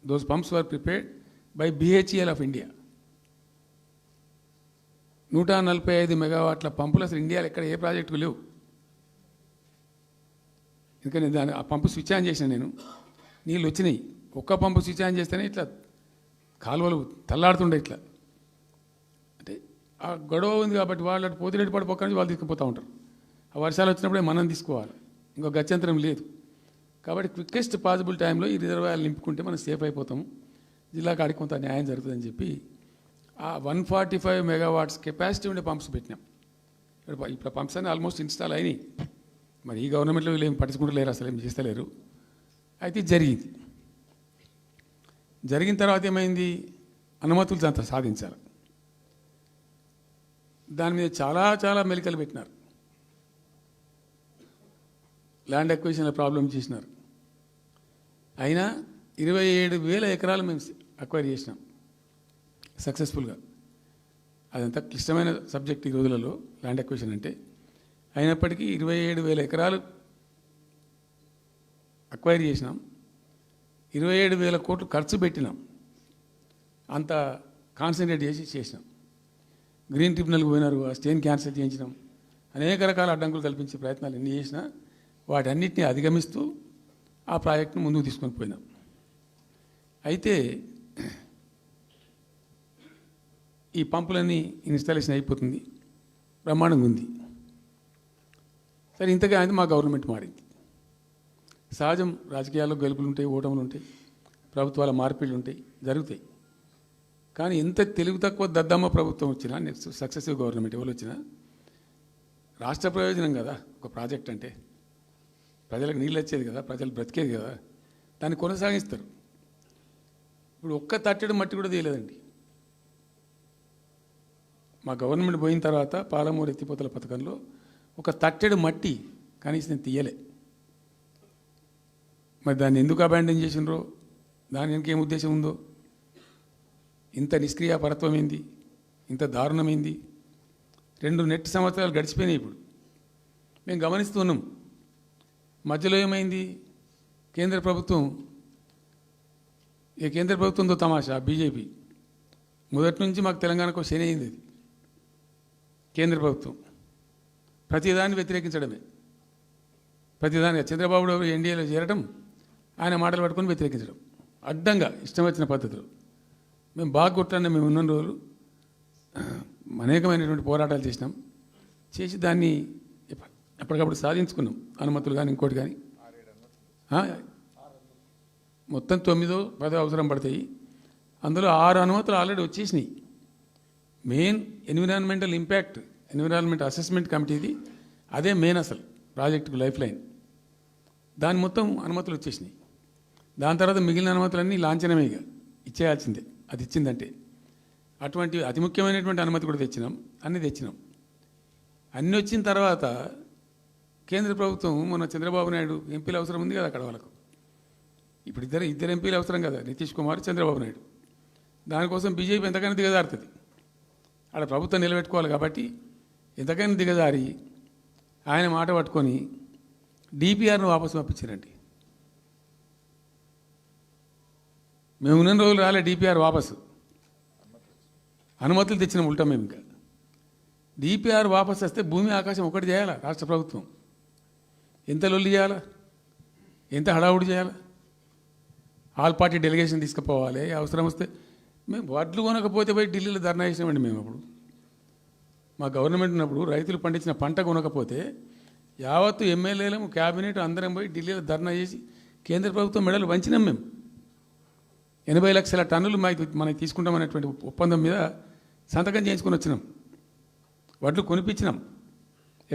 those pumps were prepared by BHEL of India. 145 మెగావాట్ల పంపులు అసలు ఇండియాలో ఎక్కడ ఏ ప్రాజెక్టుకు లేవు. ఎందుకని ఆ పంపు స్విచ్ ఆన్ చేసిన నేను, నీళ్ళు వచ్చినాయి. ఒక్క పంపు స్విచ్ ఆన్ చేస్తేనే ఇట్లా కాలువలు తల్లాడుతుండే ఇట్లా. అంటే ఆ గొడవ ఉంది కాబట్టి వాళ్ళు అటు పోతిరెడ్డి పడి పక్క నుంచి వాళ్ళు తీసుకుపోతూ ఉంటారు. ఆ వర్షాలు వచ్చినప్పుడే మనం తీసుకోవాలి, ఇంకో గత్యంతరం లేదు. కాబట్టి క్విక్కెస్ట్ పాసిబుల్ టైంలో ఈ రిజర్వాయర్లు నింపుకుంటే మనం సేఫ్ అయిపోతాము, జిల్లా కాడికి కొంత న్యాయం జరుగుతుందని చెప్పి ఆ 145 మెగావాట్స్ కెపాసిటీ ఉండే పంప్స్ పెట్టినాం. ఇప్పుడు పంప్స్ అన్నీ ఆల్మోస్ట్ ఇన్స్టాల్ అయినాయి. మరి ఈ గవర్నమెంట్లో వీళ్ళు ఏం పట్టించుకుంటలేరు, అసలు ఏం చేస్తలేరు. అయితే జరిగిన తర్వాత ఏమైంది, అనుమతులు అంత సాధించాలి. దాని మీద చాలా చాలా మెలికలు పెట్టినారు. ల్యాండ్ అక్విజిషన్ల ప్రాబ్లం చేసినారు. అయినా 27,000 ఎకరాలు మేము అక్వైర్ చేసినాం సక్సెస్ఫుల్గా. అదంతా క్లిష్టమైన సబ్జెక్ట్ ఈ రోజులలో ల్యాండ్ అక్విజిషన్ అంటే. అయినప్పటికీ 27,000 ఎకరాలు అక్వైర్ చేసినాం. 27,000 కోట్లు ఖర్చు పెట్టినాం. అంత కాన్సన్ట్రేట్ చేసినాం. గ్రీన్ ట్రిబ్యునల్కి పోయినారు, ఆ స్టేని క్యాన్సిల్ చేయించినాం. అనేక రకాల అడ్డంకులు కల్పించే ప్రయత్నాలు ఎన్ని చేసినా వాటన్నిటిని అధిగమిస్తూ ఆ ప్రాజెక్టును ముందుకు తీసుకొని పోయినాం. అయితే ఈ పంపులన్నీ ఇన్స్టాలేషన్ అయిపోతుంది, బ్రహ్మాండంగా ఉంది. సరే, ఇంతగా అయితే మా గవర్నమెంట్ మారింది. సహజం, రాజకీయాల్లో గెలుపులు ఉంటాయి, ఓటములు ఉంటాయి, ప్రభుత్వాల మార్పిళ్ళు ఉంటాయి, జరుగుతాయి. కానీ ఎంత తెలుగు తక్కువ దద్దమ్మ ప్రభుత్వం వచ్చినా, నెక్స్ట్ సక్సెసివ్ గవర్నమెంట్ ఎవరు వచ్చినా రాష్ట్ర ప్రయోజనం కదా ఒక ప్రాజెక్ట్ అంటే. ప్రజలకు నీళ్ళు వచ్చేది కదా, ప్రజలు బ్రతికేది కదా, దాన్ని కొనసాగిస్తారు. ఇప్పుడు ఒక్క తట్టెడు మట్టి కూడా తీయలేదండి. మా గవర్నమెంట్ పోయిన తర్వాత పాలమూరు ఎత్తిపోతల పథకంలో ఒక తట్టెడు మట్టి కనీసం నేను తీయలే. మరి దాన్ని ఎందుకు అబాండన్ చేసినరో, దాని వెనక ఏం ఉద్దేశం ఉందో, ఇంత నిష్క్రియాపరత్వం ఏంది, ఇంత దారుణమైంది. 2 నెట్ సంవత్సరాలు గడిచిపోయినాయి. ఇప్పుడు మేము గమనిస్తున్నాం. మధ్యలో ఏమైంది, కేంద్ర ప్రభుత్వంతో తమాషా. బీజేపీ మొదటి నుంచి మాకు తెలంగాణకు శని అయింది. అది కేంద్ర ప్రభుత్వం ప్రతిదాన్ని వ్యతిరేకించడమే. ప్రతిదానిగా చంద్రబాబు ఎన్డీఏలో చేరడం, ఆయన మాటలు పట్టుకొని వ్యతిరేకించడం, అడ్డంగా ఇష్టం వచ్చిన పద్ధతిలో. మేము బాగా కొట్టాను. మేము ఉన్న రోజులు అనేకమైనటువంటి పోరాటాలు చేసి దాన్ని ఎప్పటికప్పుడు సాధించుకున్నాం. అనుమతులు కానీ ఇంకోటి కానీ మొత్తం 9-10 అవసరం పడతాయి. అందులో 6 అనుమతులు ఆల్రెడీ వచ్చేసినాయి. Main environmental impact, environment assessment కమిటీది అదే మెయిన్ అసలు ప్రాజెక్టుకు లైఫ్ లైన్. దాని మొత్తం అనుమతులు వచ్చేసినాయి. దాని తర్వాత మిగిలిన అనుమతులన్నీ లాంఛనమేగా, ఇచ్చేయాల్సిందే. అది ఇచ్చిందంటే అటువంటి అతి ముఖ్యమైనటువంటి అనుమతి కూడా తెచ్చినాం. అన్నీ తెచ్చినాం. అన్నీ వచ్చిన తర్వాత కేంద్ర ప్రభుత్వం మన చంద్రబాబు నాయుడు ఎంపీలు అవసరం ఉంది కదా అక్కడ వాళ్ళకు. ఇప్పుడు ఇద్దరు ఎంపీలు అవసరం కదా, నితీష్ కుమార్, చంద్రబాబు నాయుడు. దానికోసం బీజేపీ ఎంతకైనా దిగజారుతుంది. ఆడ ప్రభుత్వం నిలబెట్టుకోవాలి కాబట్టి ఎంతకైనా దిగజారి ఆయన మాట పట్టుకొని డిపిఆర్ను వాపసు పంపించారండి. మేము ఉన్న రోజులు రాలే డిపిఆర్ వాపసు. అనుమతులు తెచ్చిన ఉల్టా మేము. ఇంకా డిపిఆర్ వాపసు వస్తే భూమి ఆకాశం ఒకటి చేయాలా రాష్ట్ర ప్రభుత్వం. ఎంత లొల్లి చేయాలా, ఎంత హడావుడి చేయాలా. ఆల్ పార్టీ డెలిగేషన్ తీసుకుపోవాలి. అవసరం వస్తే మేము వడ్లు కొనకపోతే పోయి ఢిల్లీలో ధర్నా చేసినామండి. మేము అప్పుడు మా గవర్నమెంట్ ఉన్నప్పుడు రైతులు పండించిన పంట కొనకపోతే యావత్తు ఎమ్మెల్యేలు, క్యాబినెట్ అందరం పోయి ఢిల్లీలో ధర్నా చేసి కేంద్ర ప్రభుత్వం మెడలు వంచినాం. మేము 80 లక్షల టన్నులు మనకి తీసుకుంటామనేటువంటి ఒప్పందం మీద సంతకం చేయించుకొని వచ్చినాం. వడ్లు కొనిపించినాం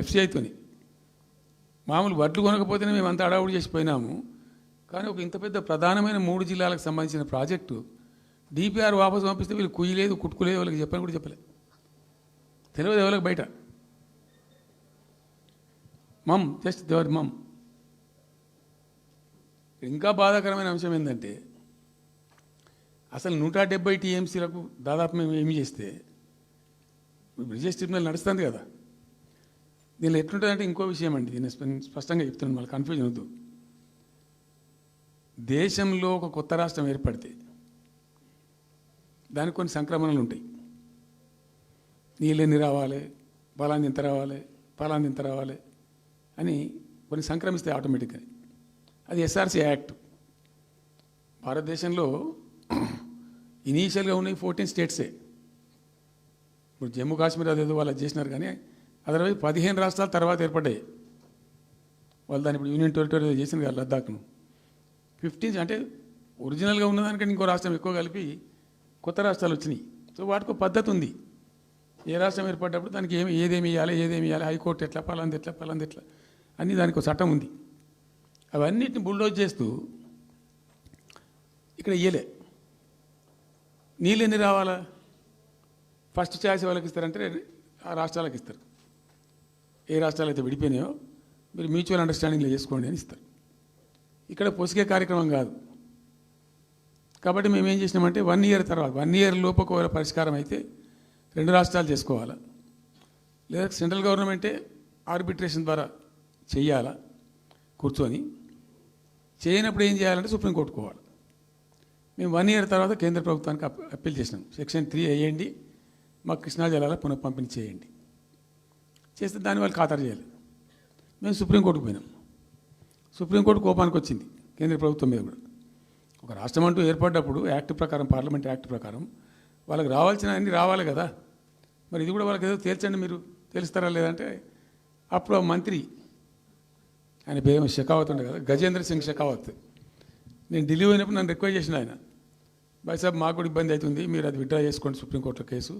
ఎఫ్సిఐతోని. మామూలు వడ్లు కొనకపోతేనే మేము అంత అడావుడి చేసిపోయినాము. కానీ ఒక ఇంత పెద్ద ప్రధానమైన 3 జిల్లాలకు సంబంధించిన ప్రాజెక్టు డిపిఆర్ వాపసు పంపిస్తే వీళ్ళు కుయ్యలేదు, కుట్టుకోలేదు, వాళ్ళకి చెప్పని కూడా చెప్పలేదు. తెలియదు ఎవరికి బయట. జస్ట్ దేవర్ ఇంకా బాధాకరమైన అంశం ఏంటంటే, అసలు 170 టీఎంసీలకు దాదాపు మేము ఏమి చేస్తే బ్రిజేష్ ట్రిబ్యునల్ నడుస్తుంది కదా. దీనిలో ఎట్లుంటుందంటే ఇంకో విషయం అండి, దీన్ని స్పష్టంగా చెప్తున్నాను, మళ్ళీ కన్ఫ్యూజన్ వద్దు. దేశంలో ఒక కొత్త రాష్ట్రం ఏర్పడితే దానికి కొన్ని సంక్రమణలు ఉంటాయి. నీళ్ళెన్ని రావాలి, బలాన్ని ఎంత రావాలి, ఫలాన్ని ఎంత రావాలి అని కొన్ని సంక్రమిస్తాయి ఆటోమేటిక్గా. అది ఎస్ఆర్సీ యాక్ట్. భారతదేశంలో ఇనీషియల్గా ఉన్నాయి 14 స్టేట్సే. ఇప్పుడు జమ్మూ కాశ్మీర్ అదేదో వాళ్ళు చేసినారు, కానీ అదర్వైజ్ 15 రాష్ట్రాల తర్వాత ఏర్పడ్డాయి. వాళ్ళు దాన్ని ఇప్పుడు యూనియన్ టెరిటరీ చేసింది కదా లద్దాఖ్ను. 15 అంటే ఒరిజినల్గా ఉన్నదానికంటే ఇంకో రాష్ట్రం ఎక్కువ కలిపి కొత్త రాష్ట్రాలు వచ్చినాయి. సో వాటికి ఒక పద్ధతి ఉంది. ఏ రాష్ట్రం ఏర్పడ్డప్పుడు దానికి ఏదేమి ఇవ్వాలి, హైకోర్టు ఎట్లా, పలాంది ఎట్లా అన్నీ దానికి ఒక చట్టం ఉంది. అవన్నిటిని బుల్డోజ్ చేస్తూ ఇక్కడ ఇయ్యలే. నీళ్ళు ఎన్ని రావాలా, ఫస్ట్ ఛాయిస్ వాళ్ళకి ఇస్తారంటే ఆ రాష్ట్రాలకు ఇస్తారు. ఏ రాష్ట్రాలు అయితే విడిపోయినాయో మీరు మ్యూచువల్ అండర్స్టాండింగ్లో చేసుకోండి అని ఇస్తారు. ఇక్కడ పొసిగే కార్యక్రమం కాదు. కాబట్టి మేము ఏం చేసినామంటే 1 ఇయర్ తర్వాత 1 ఇయర్ లోపు ఒకవేళ పరిష్కారం అయితే 2 రాష్ట్రాలు చేసుకోవాలా, లేదా సెంట్రల్ గవర్నమెంటే ఆర్బిట్రేషన్ ద్వారా చెయ్యాలా కూర్చొని. చేయనప్పుడు ఏం చేయాలంటే సుప్రీంకోర్టుకు పోవాలి. మేము 1 ఇయర్ తర్వాత కేంద్ర ప్రభుత్వానికి అప్పీల్ చేసినాం. సెక్షన్ 3 వేయండి, మాకు కృష్ణా జలాల పునఃపంపిణీ చేయండి. చేస్తే దాన్ని వాళ్ళు ఖాతరు చేయాలి. మేము సుప్రీంకోర్టుకు పోయినాం. సుప్రీంకోర్టు కోపానికి వచ్చింది కేంద్ర ప్రభుత్వం మీద కూడా. ఒక రాష్ట్రం అంటూ ఏర్పడ్డప్పుడు యాక్ట్ ప్రకారం, పార్లమెంట్ యాక్ట్ ప్రకారం వాళ్ళకి రావాల్సిన అన్నీ రావాలి కదా. మరి ఇది కూడా వాళ్ళకి ఏదో తేల్చండి, మీరు తెలుస్తారా లేదంటే అప్పుడు ఆ మంత్రి, ఆయన పేరు షెకావత్ ఉండే కదా, గజేంద్ర సింగ్ షెకావత్, నేను ఢిల్లీ పోయినప్పుడు నన్ను రిక్వెస్ట్ చేసిన ఆయన, భాయ్ సాబ్ మాకు కూడా ఇబ్బంది అవుతుంది, మీరు అది విత్డ్రా చేసుకోండి సుప్రీంకోర్టులో కేసు,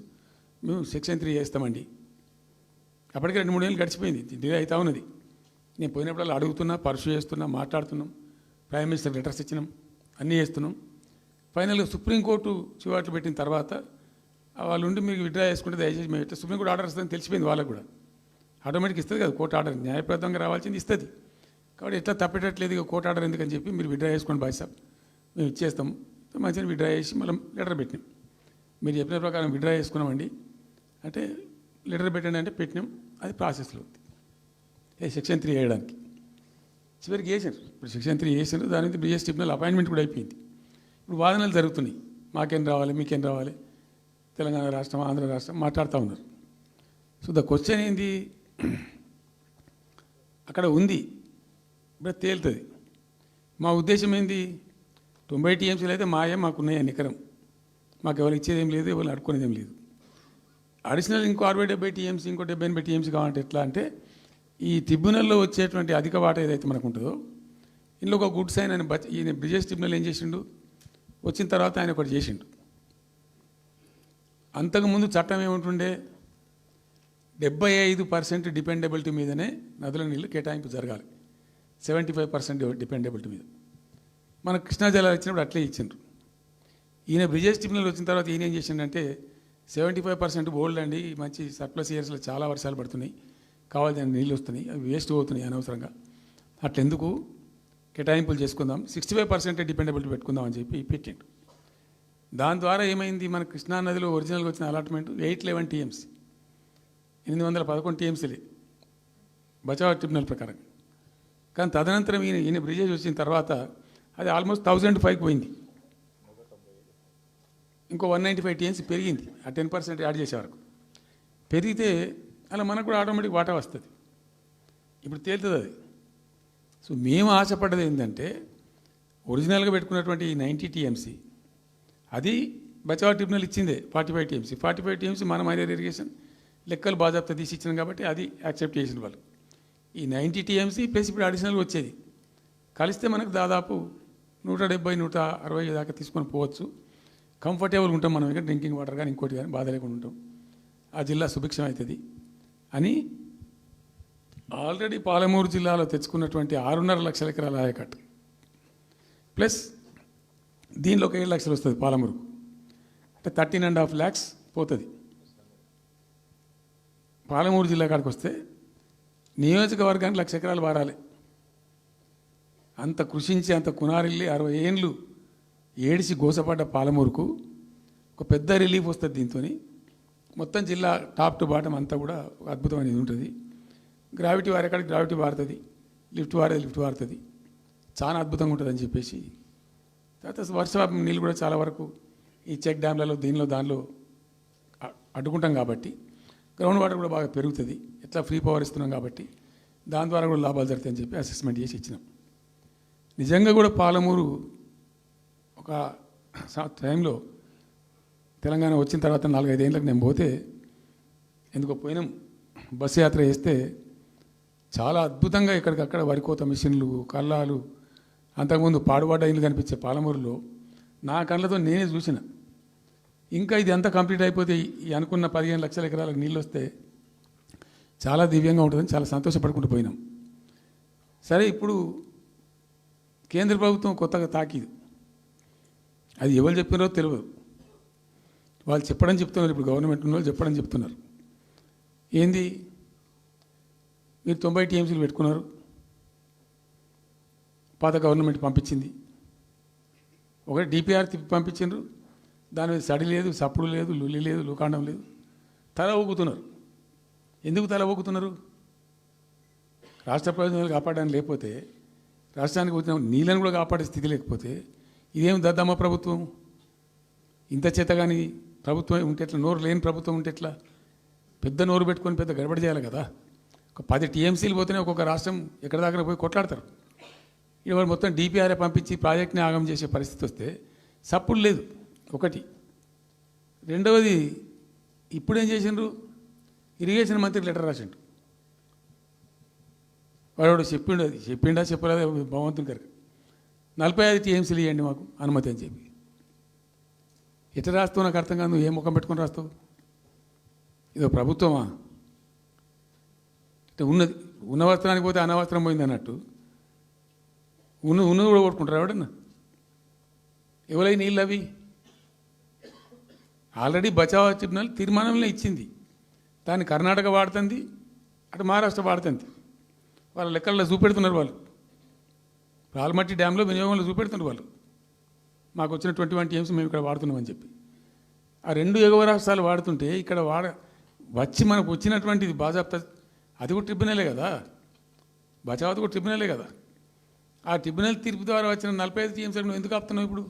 మేము సెక్షన్ 3 చేస్తామండి. అప్పటికి 2-3 ఏళ్ళు గడిచిపోయింది, డిలే అవుతా ఉన్నది. నేను పోయినప్పుడు అలా అడుగుతున్నా, పర్సూ చేస్తున్నా, మాట్లాడుతున్నాం, ప్రైమ్ మినిస్టర్ లెటర్స్ ఇచ్చినాం, అన్నీ చేస్తున్నాం. ఫైనల్గా సుప్రీంకోర్టు చివాట్లు పెట్టిన తర్వాత వాళ్ళు ఉండి మీకు విత్డ్రా చేసుకుంటే దయచేసి మేము ఇట్లా సుప్రీంకోర్టు ఆర్డర్ ఇస్తుందని తెలిసిపోయింది వాళ్ళకు కూడా. ఆటోమేటిక్ ఇస్తుంది కదా కోర్టు ఆర్డర్, న్యాయప్రదంగా రావాల్సింది ఇస్తుంది. కాబట్టి ఎట్లా తప్పేటట్లేదు ఇక కోర్టు ఆర్డర్ ఎందుకని చెప్పి మీరు విత్డ్రా చేసుకోండి భాయ్ సాబ్, మేము ఇచ్చేస్తాం. మంచిగా విత్డ్రా చేసి మళ్ళీ లెటర్ పెట్టినాం. మీరు చెప్పిన ప్రకారం విత్డ్రా చేసుకున్నామండి అంటే లెటర్ పెట్టండి అంటే పెట్టినాం. అది ప్రాసెస్లో ఉంది సెక్షన్ 3 వేయడానికి. చివరికి వేసారు. ఇప్పుడు సెక్షన్ 3 వేసారు. దాని మీద బిఎస్ ట్రిబ్యునల్ అపాయింట్మెంట్ కూడా అయిపోయింది. ఇప్పుడు వాదనలు జరుగుతున్నాయి, మాకేం రావాలి, మీకేం రావాలి, తెలంగాణ రాష్ట్రం, ఆంధ్ర రాష్ట్రం మాట్లాడుతూ ఉన్నారు. సో ద క్వశ్చన్ ఏంది, అక్కడ ఉంది, ఇప్పుడు తేలుతుంది. మా ఉద్దేశం ఏంది, 90 టీఎంసీలు అయితే మాకున్నాయి నికరం, మాకు ఎవరు ఇచ్చేది ఏం లేదు, ఎవరు అడుక్కునేది ఏం లేదు. అడిషనల్ ఇంకో 60-70 టీఎంసీ, ఇంకో 70-80 టీఎంసీ కావాలంటే ఎట్లా అంటే ఈ ట్రిబ్యునల్లో వచ్చేటువంటి అధిక వాటా ఏదైతే మనకు ఉంటుందో ఇందులో ఒక గుడ్ సైన్ అని ఈయన బ్రిజేష్ ట్రిబ్యునల్ ఏం చేసిండు, వచ్చిన తర్వాత ఆయన ఒకటి చేసిండు. అంతకుముందు చట్టం ఏముంటుండే, 75% డిపెండబిలిటీ మీదనే నదుల నీళ్ళు కేటాయింపు జరగాలి, 75% డిపెండబిలిటీ మీద. మన కృష్ణా జలాలు ఇచ్చినప్పుడు అట్లే ఇచ్చిండ్రు. ఈయన బ్రిజేష్ ట్రిబ్యునల్ వచ్చిన తర్వాత ఈయన ఏం చేసిండంటే 75% బోల్డ్ అండి, మంచి సర్ప్లస్ ఇయర్స్లో చాలా వర్షాలు పడుతున్నాయి, కావాల్సిన నీళ్ళు వస్తున్నాయి, అవి వేస్ట్ అవుతున్నాయి అనవసరంగా, అట్లెందుకు కేటాయింపులు చేసుకుందాం, 65% డిపెండబిలిటీ పెట్టుకుందాం అని చెప్పి పెట్టిండు. దాని ద్వారా ఏమైంది, మన కృష్ణా నదిలో ఒరిజినల్గా వచ్చిన అలాట్మెంట్ 811 టీఎంసీ, 811 టీఎంసీలే బచావ్ ట్రిబ్యునల్ ప్రకారం. కానీ తదనంతరం ఈయన బ్రిజేష్ వచ్చిన తర్వాత అది ఆల్మోస్ట్ 1005కి పోయింది. ఇంకో 195 టీఎంసీ పెరిగింది, ఆ 10% యాడ్ చేసే వరకు పెరిగితే అలా మనకు కూడా ఆటోమేటిక్ వాటా వస్తుంది. ఇప్పుడు తేలుతుంది అది. సో మేము ఆశపడ్డది ఏంటంటే ఒరిజినల్గా పెట్టుకున్నటువంటి ఈ 90 టీఎంసీ అది బచావ్ ట్రిబ్యునల్ ఇచ్చిందే 45 టీఎంసీ. 45 టీఎంసీ మన మైనర్ ఇరిగేషన్ లెక్కలు బాజాప్తా తీసి ఇచ్చినాం కాబట్టి అది యాక్సెప్ట్ చేసిన వాళ్ళు. ఈ 90 టీఎంసీ ప్లస్ ఇప్పుడు అడిషనల్గా వచ్చేది కలిస్తే మనకు దాదాపు 170-160 దాకా తీసుకొని పోవచ్చు. కంఫర్టబుల్గా ఉంటాం మనం, ఇక్కడ డ్రింకింగ్ వాటర్ కానీ ఇంకోటి కానీ బాధ లేకుండా ఉంటాం, ఆ జిల్లా సుభిక్షం అవుతుంది అని ఆల్రెడీ పాలమూరు జిల్లాలో తెచ్చుకున్నటువంటి 6.5 లక్షల ఎకరాల ఆయకట్టు ప్లస్ దీనిలో ఒక 7 లక్షలు వస్తుంది పాలమూరుకు, అంటే 13.5 lakhs పోతుంది. పాలమూరు జిల్లా కాడికి వస్తే నియోజకవర్గానికి 1,00,000 ఎకరాలు వారాలి. అంత కృషించి అంత కునారిల్లి 60 ఏళ్ళు ఏడిసి గోసపడ్డ పాలమూరుకు ఒక పెద్ద రిలీఫ్ వస్తుంది. దీంతో మొత్తం జిల్లా టాప్ టు బాటం అంతా కూడా ఒక అద్భుతమైనది ఉంటుంది. గ్రావిటీ వారేకాడికి గ్రావిటీ వారుతుంది, లిఫ్ట్ వారుతుంది, చాలా అద్భుతంగా ఉంటుంది అని చెప్పేసి. తర్వాత వర్ష నీళ్ళు కూడా చాలా వరకు ఈ చెక్ డ్యామ్లలో దానిలో అడ్డుకుంటాం కాబట్టి గ్రౌండ్ వాటర్ కూడా బాగా పెరుగుతుంది. ఎట్లా ఫ్రీ పవర్ ఇస్తున్నాం కాబట్టి దాని ద్వారా కూడా లాభాలు జరుగుతాయని చెప్పి అసెస్మెంట్ చేసి ఇచ్చినాం. నిజంగా కూడా పాలమూరు ఒక టైంలో తెలంగాణ వచ్చిన తర్వాత 4-5 ఏళ్ళకి నేను పోతే ఎందుకో పోయినాం, బస్సు యాత్ర చేస్తే చాలా అద్భుతంగా ఇక్కడికక్కడ వరికోత మిషన్లు, కల్లాలు, అంతకుముందు పాడుబడ్డ ఇల్లు కనిపించే పాలమూరులో నా కళ్ళతో నేనే చూసిన. ఇంకా ఇది అంతా కంప్లీట్ అయిపోతే ఈ అనుకున్న 15 లక్షల ఎకరాలకు నీళ్ళు వస్తే చాలా దివ్యంగా ఉంటుందని చాలా సంతోషపడుకుంటూ పోయినాం. సరే, ఇప్పుడు కేంద్ర ప్రభుత్వం కొత్తగా తాకీదు, అది ఎవరు చెప్పినారో తెలియదు, వాళ్ళు చెప్తున్నారు. ఇప్పుడు గవర్నమెంట్ ఉన్న వాళ్ళు చెప్పడం చెప్తున్నారు. ఏంది మీరు 90 టీఎంసీలు పెట్టుకున్నారు, పాత గవర్నమెంట్ పంపించింది. ఒకటి డిపిఆర్ తిప్పి పంపించిండ్రు, దాని మీద సడి లేదు, సప్పుడు లేదు, లుల్లి లేదు, లుకాండం లేదు, తల ఊగుతున్నారు. ఎందుకు తల ఊగుతున్నారు? రాష్ట్ర ప్రయోజనాలు కాపాడడానికి లేకపోతే, రాష్ట్రానికి వచ్చిన నీళ్ళని కూడా కాపాడే స్థితి లేకపోతే ఇదేం దద్దమ్మ ప్రభుత్వం? ఇంత చేత కానీ ప్రభుత్వం ఉంటే ఎట్లా? నోరు లేని ప్రభుత్వం ఉంటే ఎట్లా? పెద్ద నోరు పెట్టుకొని పెద్ద గడబడి చేయాలి కదా. ఒక 10 టీఎంసీలు పోతేనే ఒక్కొక్క రాష్ట్రం ఎక్కడ దాకా పోయి కొట్లాడతారు. ఇవాళ మొత్తం డిపిఆర్ఏ పంపించి ప్రాజెక్ట్ని ఆగం చేసే పరిస్థితి వస్తే సప్పుడు లేదు ఒకటి. రెండవది, ఇప్పుడేం చేసిండ్రు? ఇరిగేషన్ మంత్రికి లెటర్ రాసిండు. వాడు చెప్పిండా చెప్పలేదా భగవంతుని గారికి 45 టీఎంసీలు ఇవ్వండి మాకు అనుమతి అని చెప్పి. ఎట్లా రాస్తావు నాకు అర్థం కాదు. నువ్వు ఏం ముఖం పెట్టుకొని రాస్తావు? ఇదో ప్రభుత్వమా? ఉన్న వస్త్రానికి పోతే అనవస్త్రం పోయింది అన్నట్టు ఉన్నది కూడా కొట్టుకుంటారు ఎవడన్నా? ఎవరై నీళ్ళు అవి ఆల్రెడీ బచావ్ ట్రిబ్యునల్ తీర్మానంలో ఇచ్చింది. దాన్ని కర్ణాటక వాడుతుంది, అటు మహారాష్ట్ర వాడుతుంది. వాళ్ళ లెక్కల్లో చూపెడుతున్నారు వాళ్ళు. ఆల్మట్టి డ్యాంలో వినియోగంలో చూపెడుతున్నారు వాళ్ళు. మాకు వచ్చిన 21 టీఎంసీ మేము ఇక్కడ వాడుతున్నామని చెప్పి. ఆ 2 ఎగువ రాష్ట్రాలు వాడుతుంటే ఇక్కడ వచ్చి మనకు వచ్చినటువంటిది బాజాప్తా, అది కూడా ట్రిబ్యునలే కదా. బచావత్ కూడా ట్రిబ్యునలే కదా. ఆ ట్రిబ్యునల్ తీర్పు ద్వారా వచ్చిన 45 టీఎంసీలు నువ్వు ఎందుకు ఆపుతున్నావు ఇప్పుడు?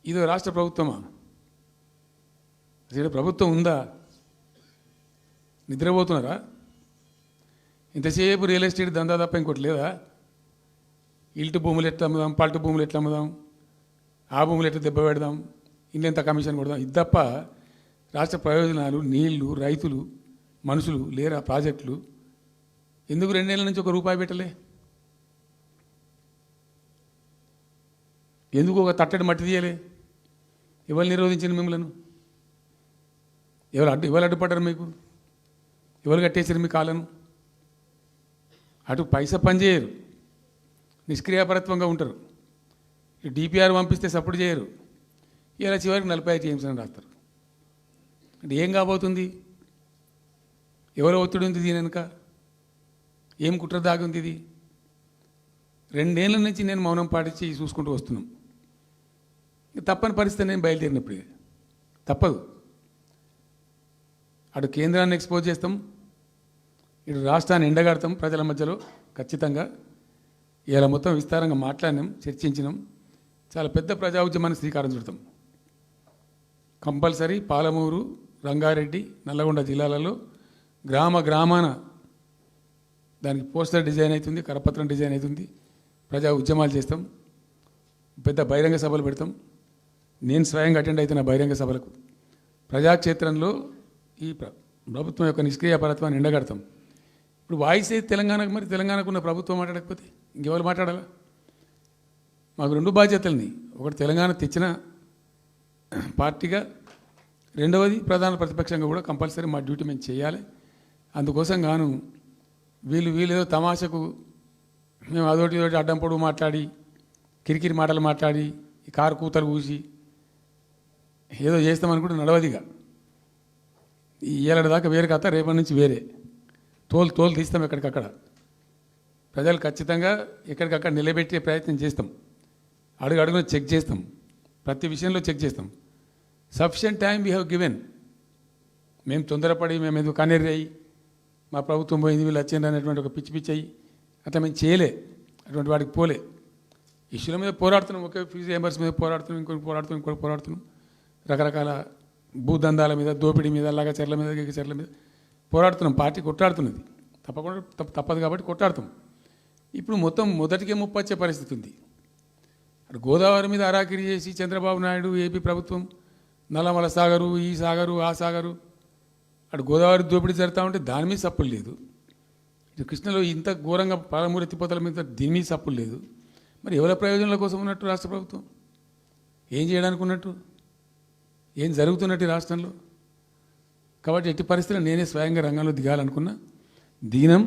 ఇదో రాష్ట్ర ప్రభుత్వమా? అసలు ప్రభుత్వం ఉందా? నిద్రపోతున్నారా? ఇంతసేపు రియల్ ఎస్టేట్ దందా తప్ప ఇంకోటి లేదా? ఇల్టు భూములు ఎట్లా అమ్ముదాం, పల్టు భూములు ఎట్లా అమ్ముదాం, ఆ భూములు ఎట్లా దెబ్బ పెడదాం, ఇంకెంత కమిషన్ కొడదాం, ఇది తప్ప రాష్ట్ర ప్రయోజనాలు, నీళ్లు, రైతులు, మనుషులు లేరా? ప్రాజెక్టులు ఎందుకు 2 నెలల నుంచి ₹1 పెట్టలే? ఎందుకు ఒక తట్టడి మట్టి తీయలే? ఎవరు నిరోధించింది మిమ్మల్ని? ఎవరు అడ్డుపడ్డారు మీకు? ఎవరు కట్టేసారు మీ కాళ్ళను? అటు పైసా పనిచేయరు, నిష్క్రియాపరత్వంగా ఉంటారు. డిపిఆర్ పంపిస్తే సపోర్ట్ చేయరు. ఇలా చివరికి 45 టీఎంసీ అని రాస్తారు. అంటే ఏం కాబోతుంది? ఎవరో ఒత్తిడి ఉంది దీని వెనుక? ఏం కుట్ర దాగి ఉంది ఇది? 2 ఏళ్ళ నుంచి నేను మౌనం పాటించి చూసుకుంటూ వస్తున్నాం. తప్పని పరిస్థితి నేను బయలుదేరినప్పుడు తప్పదు. అటు కేంద్రాన్ని ఎక్స్పోజ్ చేస్తాం, ఇటు రాష్ట్రాన్ని ఎండగడతాం ప్రజల మధ్యలో ఖచ్చితంగా. ఇలా మొత్తం విస్తారంగా మాట్లాడినాం, చర్చించినాం. చాలా పెద్ద ప్రజా ఉద్యమాన్ని శ్రీకారం చుడతాం. కంపల్సరీ పాలమూరు, రంగారెడ్డి, నల్లగొండ జిల్లాలలో గ్రామాన దానికి పోస్టర్ డిజైన్ అవుతుంది, కరపత్రం డిజైన్ అవుతుంది. ప్రజా ఉద్యమాలు చేస్తాం, పెద్ద బహిరంగ సభలు పెడతాం. నేను స్వయంగా అటెండ్ అవుతున్న బహిరంగ సభలకు. ప్రజాక్షేత్రంలో ఈ ప్రభుత్వం యొక్క నిష్క్రియాపరత్వాన్ని ఎండగడతాం. ఇప్పుడు వాయిస్ అయితే తెలంగాణకు, మరి తెలంగాణకు ఉన్న ప్రభుత్వం మాట్లాడకపోతే ఇంకెవరు మాట్లాడాలా? మాకు 2 బాధ్యతలని, ఒకటి తెలంగాణ తెచ్చిన పార్టీగా, రెండవది ప్రధాన ప్రతిపక్షంగా కూడా కంపల్సరీ మా డ్యూటీ మేము చేయాలి. అందుకోసం గాను వీళ్ళు ఏదో తమాషకు మేము అదోటి ఇదోటి అడ్డం పొడుగు మాట్లాడి, కిరికిరి మాటలు మాట్లాడి, ఈ కారు కూతలు కూసి ఏదో చేస్తామనుకుంటే నడవదిగా. ఈ ఏళ్ళ దాకా వేరే కథ, రేపటి నుంచి వేరే తోలు తీస్తాం ఎక్కడికక్కడ. ప్రజలు ఖచ్చితంగా ఎక్కడికక్కడ నిలబెట్టే ప్రయత్నం చేస్తాం. అడుగున చెక్ చేస్తాం, ప్రతి విషయంలో చెక్ చేస్తాం. Sufficient time we have given. మేము తొందరపడి మేము ఎందుకు కన్నెర్రి అయ్యి మా ప్రభుత్వం పోయింది వీళ్ళు వచ్చింది అనేటువంటి ఒక పిచ్చి అయ్యి అట్లా మేము చేయలే, అటువంటి వాడికి పోలే. ఇష్యూల మీద పోరాడుతున్నాం, ఒకే ఫీజు రియంబర్స్ మీద పోరాడుతున్నాం, ఇంకోటి పోరాడుతున్నాం. రకరకాల భూదందాల మీద, దోపిడీ మీద, లగచర్ల మీద, గిగచర్ల మీద పోరాడుతున్నాం. పార్టీ కొట్లాడుతున్నది, తప్పకుండా తప్పదు కాబట్టి కొట్లాడుతాం. ఇప్పుడు మొత్తం మొదటికే ముప్పొచ్చే పరిస్థితి ఉంది. అటు గోదావరి మీద అరాకిరి చేసి చంద్రబాబు నాయుడు, ఏపీ ప్రభుత్వం నల్లమల సాగరు, ఈ సాగరు, ఆ సాగరు, అటు గోదావరి దోపిడీ జరుగుతూ ఉంటే దాని మీద సప్పులు లేదు. ఇటు కృష్ణలో ఇంత ఘోరంగా పాలమూరు ఎత్తిపోతల మీద దీని మీద సప్పులు లేదు. మరి ఎవరి ప్రయోజనాల కోసం ఉన్నట్టు రాష్ట్ర ప్రభుత్వం? ఏం చేయడానికి ఉన్నట్టు? ఏం జరుగుతున్నట్టు రాష్ట్రంలో? కాబట్టి ఎట్టి పరిస్థితుల్లో నేనే స్వయంగా రంగంలో దిగాలనుకున్నా. దినం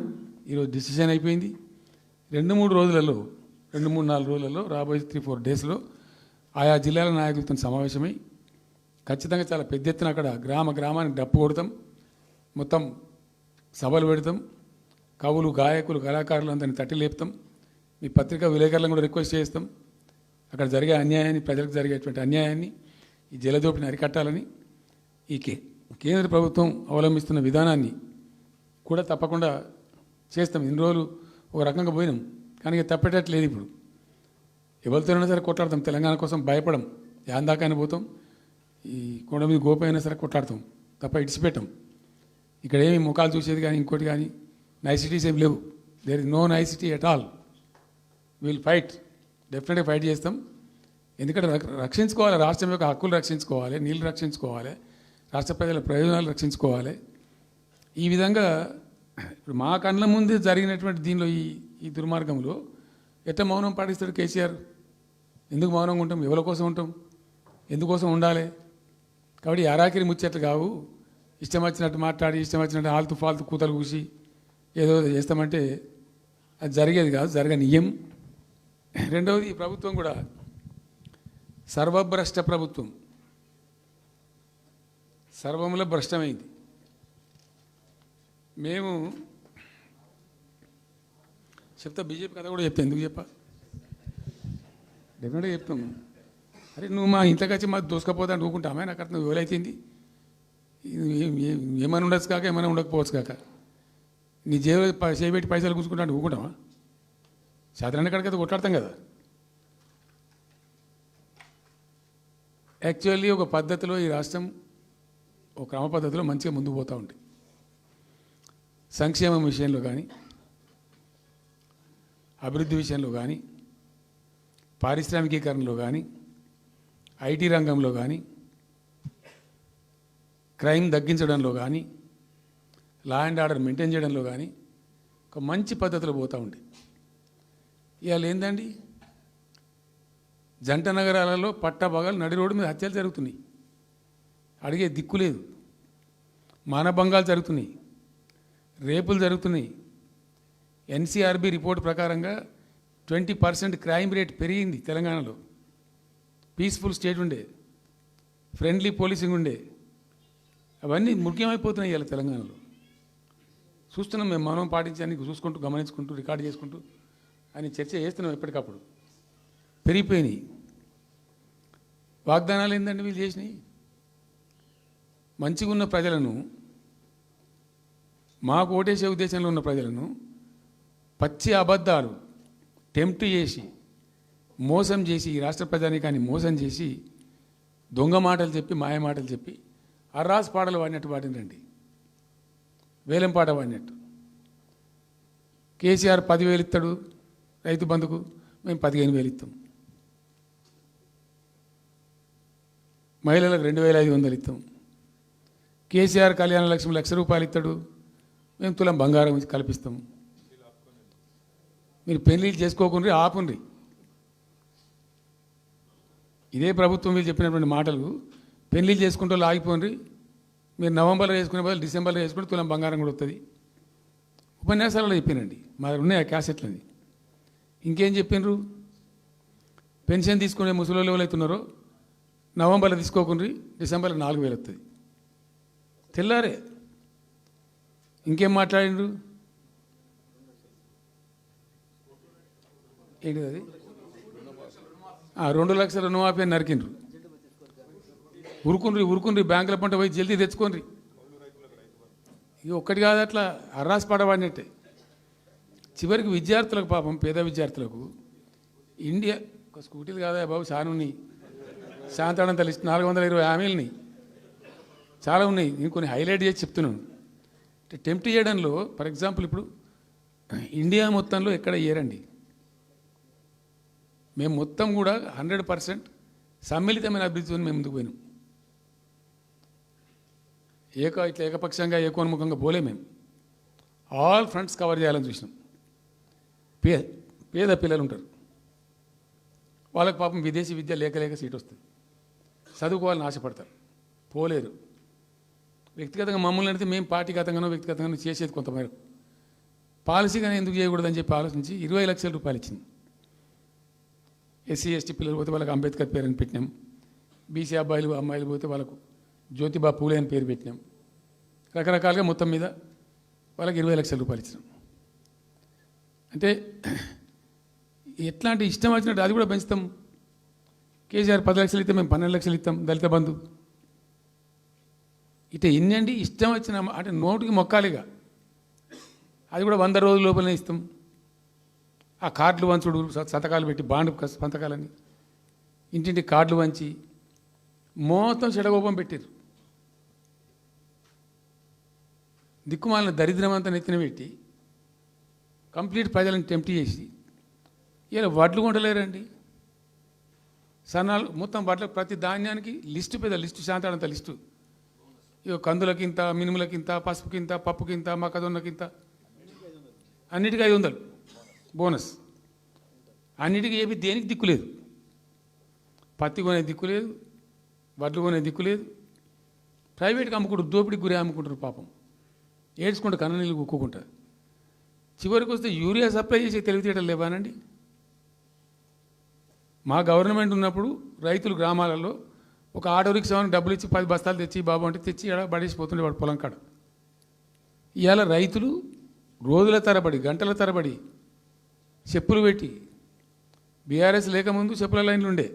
ఈరోజు డిసిషన్ అయిపోయింది. 2-3 రోజులలో, 2-3-4 రోజులలో, రాబోయే 3-4 డేస్లో ఆయా జిల్లాల నాయకులతో సమావేశమై ఖచ్చితంగా చాలా పెద్ద ఎత్తున అక్కడ గ్రామానికి డప్పు కొడతాం, మొత్తం సభలు పెడతాం, కవులు గాయకులు కళాకారులు అందరినీ తట్టి లేపుతాం. మీ పత్రికా విలేకరులను కూడా రిక్వెస్ట్ చేస్తాం, అక్కడ జరిగే అన్యాయాన్ని, ప్రజలకు జరిగేటువంటి అన్యాయాన్ని, ఈ జలదోపిని అరికట్టాలని ఈ కేంద్ర ప్రభుత్వం అవలంబిస్తున్న విధానాన్ని కూడా తప్పకుండా చేస్తాం. ఇన్ని రోజులు ఒక రకంగా పోయినాం, కానీ తప్పేటట్లేదు. ఇప్పుడు ఎవరితోనైనా సరే కొట్లాడతాం, తెలంగాణ కోసం భయపడం, యాందాకాని పోతాం, ఈ కొండ మీద గోపైనా సరే కొట్లాడతాం, తప్ప ఇడిచిపెట్టాం. ఇక్కడ ఏమి ముఖాలు చూసేది కానీ ఇంకోటి కానీ నైసిటీస్ ఏమి లేవు. There is no nicety at all. Will fight, డెఫినెట్గా ఫైట్ చేస్తాం. ఎందుకంటే రక్షించుకోవాలి, రాష్ట్రం యొక్క హక్కులు రక్షించుకోవాలి, నీళ్ళు రక్షించుకోవాలి, రాష్ట్ర ప్రజల ప్రయోజనాలు రక్షించుకోవాలి. ఈ విధంగా ఇప్పుడు మా కళ్ళ ముందే జరిగినటువంటి దీనిలో ఈ దుర్మార్గంలో ఎట్లా మౌనం పాటిస్తాడు కేసీఆర్? ఎందుకు మౌనంగా ఉంటాం? ఎవరి కోసం ఉంటాం? ఎందుకోసం ఉండాలి? కాబట్టి అరాకిరి ముచ్చట్లు కావు. ఇష్టం వచ్చినట్టు మాట్లాడి, ఇష్టం వచ్చినట్టు ఆల్తు ఫాల్తు కూతలు కూసి ఏదో చేస్తామంటే అది జరిగేది కాదు, జరగనీయం. రెండవది, ఈ ప్రభుత్వం కూడా సర్వభ్రష్ట ప్రభుత్వం, సర్వముల భ్రష్టమైంది. మేము చెప్తా, బీజేపీ కథ కూడా చెప్తా. ఎందుకు చెప్పా? డెఫినెట్గా చెప్తాం. అరే నువ్వు మా ఇంట్లోకి వచ్చి మాకు దోసుకపోతా అంటే ఊరుకుంటామే? నాకు అర్థం ఎవరైతుంది? ఏమైనా ఉండొచ్చు కాక, ఏమైనా ఉండకపోవచ్చు కాక, నీ జేబులో చేయబెట్టి పైసలు కూర్చుకుంటా అంటే ఊరుకుంటామా? శాతరాన్ని కడికైతే కొట్లాడతాం కదా. యాక్చువల్లీ ఒక పద్ధతిలో ఈ రాష్ట్రం ఒక క్రమ పద్ధతిలో మంచిగా ముందుకు పోతూ ఉంటుంది. సంక్షేమం విషయంలో కానీ, అభివృద్ధి విషయంలో కానీ, పారిశ్రామికీకరణలో కానీ, ఐటీ రంగంలో కానీ, క్రైమ్ తగ్గించడంలో కానీ, లా అండ్ ఆర్డర్ మెయింటైన్ చేయడంలో కానీ ఒక మంచి పద్ధతిలో పోతూ ఉంది. ఇవాళ ఏందండి, జంట నగరాలలో పట్టభాగాలు నడి రోడ్డు మీద హత్యలు జరుగుతున్నాయి, అడిగే దిక్కు లేదు. మానభంగాలు జరుగుతున్నాయి, రేపులు జరుగుతున్నాయి. ఎన్సీఆర్బీ రిపోర్ట్ ప్రకారంగా 20% క్రైమ్ రేట్ పెరిగింది తెలంగాణలో. పీస్ఫుల్ స్టేట్ ఉండే, ఫ్రెండ్లీ పోలీసింగ్ ఉండే, అవన్నీ ముఖ్యమైపోతున్నాయి ఇవాళ తెలంగాణలో. చూస్తున్నాం మేము, మౌనం పాటించడానికి చూసుకుంటూ, గమనించుకుంటూ, రికార్డు చేసుకుంటూ అని చర్చ చేస్తున్నాం. ఎప్పటికప్పుడు పెరిగిపోయినాయి. వాగ్దానాలు ఏంటంటే వీళ్ళు చేసినాయి? మంచిగా ఉన్న ప్రజలను, మాకు ఓటేసే ఉద్దేశంలో ఉన్న ప్రజలను పచ్చి అబద్ధాలు టెంప్ట్ చేసి, మోసం చేసి, ఈ రాష్ట్ర ప్రజానీకాన్ని మోసం చేసి, దొంగ మాటలు చెప్పి, మాయ మాటలు చెప్పి, అర్రాస్ పాటలు వాడినట్టు వాడినండి, వేలం పాట వాడినట్టు. కేసీఆర్ 10,000 ఇస్తాడు రైతు బంధుకు, మేము 15,000 ఇస్తాం. మహిళలకు 2,500 ఇస్తాం. కేసీఆర్ కళ్యాణ లక్ష్మి ₹1,00,000 ఇస్తాడు, మేము తులం బంగారం కల్పిస్తాం. మీరు పెళ్లిళ్ళు చేసుకోకుండా ఆపుండ్రి. ఇదే ప్రభుత్వం మీరు చెప్పినటువంటి మాటలు, పెళ్లిళ్ళు చేసుకుంటూ ఆగిపోండి, మీరు నవంబర్లో వేసుకునే బదులు డిసెంబర్లో వేసుకుంటే తులం బంగారం కూడా వస్తుంది. ఉపన్యాసాలలో చెప్పినండి, మా దగ్గర ఉన్నాయి ఆ క్యాసెట్లని. ఇంకేం చెప్పిండ్రు? పెన్షన్ తీసుకునే ముసలి ఎవరైతున్నారో నవంబర్లో తీసుకోకుండా డిసెంబర్లో 4,000 వస్తుంది. తెల్లారే ఇంకేం మాట్లాడిండ్రు? ఏంటిది అది? 2 లక్షల రుణమాఫీ అని నరికిండ్రు. ఉరుకుండ్రి బ్యాంకుల పంట పోయి జల్దీ తెచ్చుకోండి. ఇక ఒక్కటి కాదు, అట్లా అర్రాసి పడవాడినట్టే. చివరికి విద్యార్థులకు, పాపం పేద విద్యార్థులకు ఇండియా ఒక స్కూటీలు కాదా బాబు, చాలా ఉన్నాయి. శాంతాడంత లిస్ట్ 420 హామీలని చాలా ఉన్నాయి. నేను కొన్ని హైలైట్ చేసి చెప్తున్నాను. టెంప్ట్ చేయడంలో, ఫర్ ఎగ్జాంపుల్ ఇప్పుడు ఇండియా మొత్తంలో ఎక్కడ ఏరండి, మేము మొత్తం కూడా 100% సమ్మిళితమైన అభివృద్ధితో మేము ముందుకు పోయినాం. ఇట్లా ఏకపక్షంగా ఏకోన్ముఖంగా పోలే. మేము ఆల్ ఫ్రంట్స్ కవర్ చేయాలని చూసినాం. పేద పిల్లలు ఉంటారు, వాళ్ళకి పాపం విదేశీ విద్య లేక సీట్ వస్తుంది, చదువుకోవాలని ఆశపడతారు, పోలేరు. వ్యక్తిగతంగా మమ్మల్ని అడిగితే మేము పార్టీగతంగానో వ్యక్తిగతంగానో చేసేది కొంతమేరకు, పాలసీగానే ఎందుకు చేయకూడదని చెప్పి ఆలోచించి 20 లక్షల రూపాయలు ఇచ్చింది. ఎస్సీ ఎస్టీ పిల్లలు పోతే వాళ్ళకి అంబేద్కర్ పేరుని పెట్టినాం. బీసీ అబ్బాయిలు అమ్మాయిలు పోతే వాళ్ళకు జ్యోతిబా పూలే అని పేరు పెట్టినాం. రకరకాలుగా మొత్తం మీద వాళ్ళకి 20 లక్షల రూపాయలు ఇచ్చినాం. అంటే ఎట్లాంటి ఇష్టం వచ్చినట్టు అది కూడా పెంచుతాం. కేసీఆర్ 10 లక్షలు ఇస్తాం, మేము 12 లక్షలు ఇస్తాం దళిత బంధు. ఇట్లా ఎన్నండి ఇష్టం వచ్చిన అంటే నోటికి మొక్కాలిగా. అది కూడా 100 రోజుల లోపలనే ఇస్తాం. ఆ కార్డులు వంచుడు, సంతకాలు పెట్టి బాండ్ సంతకాలని ఇంటింటి కార్డులు వంచి మొత్తం చెడగోపం పెట్టారు. దిక్కుమాలిన దరిద్రం అంతా నెత్తిన పెట్టి కంప్లీట్ ప్రజలను టెంప్ట్ చేసి ఇలా వడ్లు కొంటలేరండి. సన్నాలు మొత్తం వడ్ల ప్రతి ధాన్యానికి లిస్టు, పెద్ద లిస్టు, శాంతాడంత లిస్టు. ఇక కందులకింత, మినుములకింత, పసుపుకింత, పప్పుకింత, మొక్కజొన్నకింత, అన్నిటికీ 500 బోనస్. అన్నిటికీ ఏమి దేనికి దిక్కు లేదు. పత్తి కొనే దిక్కు లేదు, వడ్లు కొనే దిక్కు లేదు. ప్రైవేట్గా అమ్ముకుంటారు, దోపిడికి గురి అమ్ముకుంటారు పాపం. ఏడ్చుకుంటూ కన్ననీళ్ళు కుక్కుంటారు. చివరికి వస్తే యూరియా సప్లై చేసే తెలివితేటలు లేవానండి. మా గవర్నమెంట్ ఉన్నప్పుడు రైతులు గ్రామాలలో ఒక ఆటో రిక్షాని డబ్బులు ఇచ్చి 10 బస్తాలు తెచ్చి బాబు అంటే తెచ్చి ఎడ పడేసిపోతుండే వాడు పొలం కాడ. ఇవాళ రైతులు రోజుల తరబడి, గంటల తరబడి చెప్పులు పెట్టి, బీఆర్ఎస్ లేకముందు చెప్పుల లైన్లు ఉండే,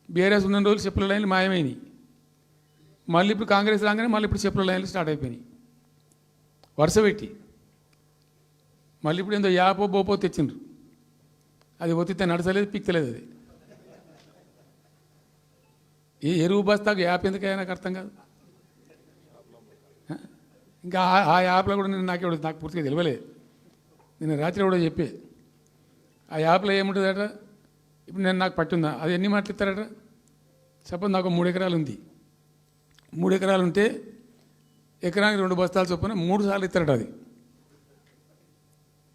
బీఆర్ఎస్ ఉన్న రోజులు చెప్పుల లైన్లు మాయమైనవి. మళ్ళీ ఇప్పుడు కాంగ్రెస్ రాగానే మళ్ళీ ఇప్పుడు చెప్పుల లైన్లు స్టార్ట్ అయిపోయినాయి వరుస పెట్టి. మళ్ళీ ఇప్పుడు ఏందో యాపో బోపో తెచ్చిండ్రు. అది ఒత్తితే నడచలేదు, పిక్తలేదు. అది ఏ ఎరువు బస్తాకు యాప్ ఎందుకైనా నాకు అర్థం కాదు. ఇంకా ఆ యాప్లో కూడా నాకు పూర్తిగా తెలియలేదు. నేను రాత్రి కూడా చెప్పే ఆ యాప్లో ఏముంటుందట. ఇప్పుడు నాకు పట్టుందా, అది ఎన్ని మాటలు ఇస్తారట. సపోజ్ నాకు 3 ఎకరాలు ఉంది. 3 ఎకరాలు ఉంటే ఎకరానికి 2 బస్తాలు చొప్పున 3 సార్లు ఇస్తారట. అది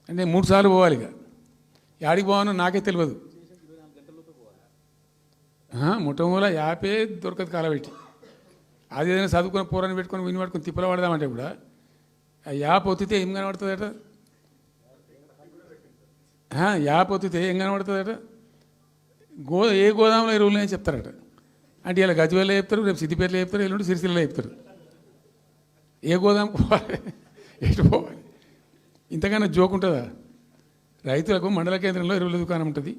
అంటే 3 సార్లు పోవాలి. ఇక యాడికి పోవాలో నాకే తెలియదు. ముఠమూల యాపే దొరకదు కాలబెట్టి. అది ఏదైనా చదువుకుని పూరాన్ని పెట్టుకొని విని పట్టుకొని తిప్పలు పడదామంటే కూడా ఆ యాప్ ఒత్తితే ఏం కనబడుతుందట. యాప్ ఒత్తితే ఏం కనబడుతుందట. ఏ గోదాంలో ఎరువులు అని చెప్తారట. అంటే ఇలా గజ్వేల్లో చెప్తారు, రేపు సిద్దిపేటలో చెప్తారు, ఎల్లుండి సిరిసిల్లలో చెప్తారు. ఏ గోదాం పోవాలి, ఎటు పోవాలి. ఇంతకన్నా జోక్ ఉంటుందా. రైతులకు మండల కేంద్రంలో ఎరువుల దుకాణం ఉంటుంది,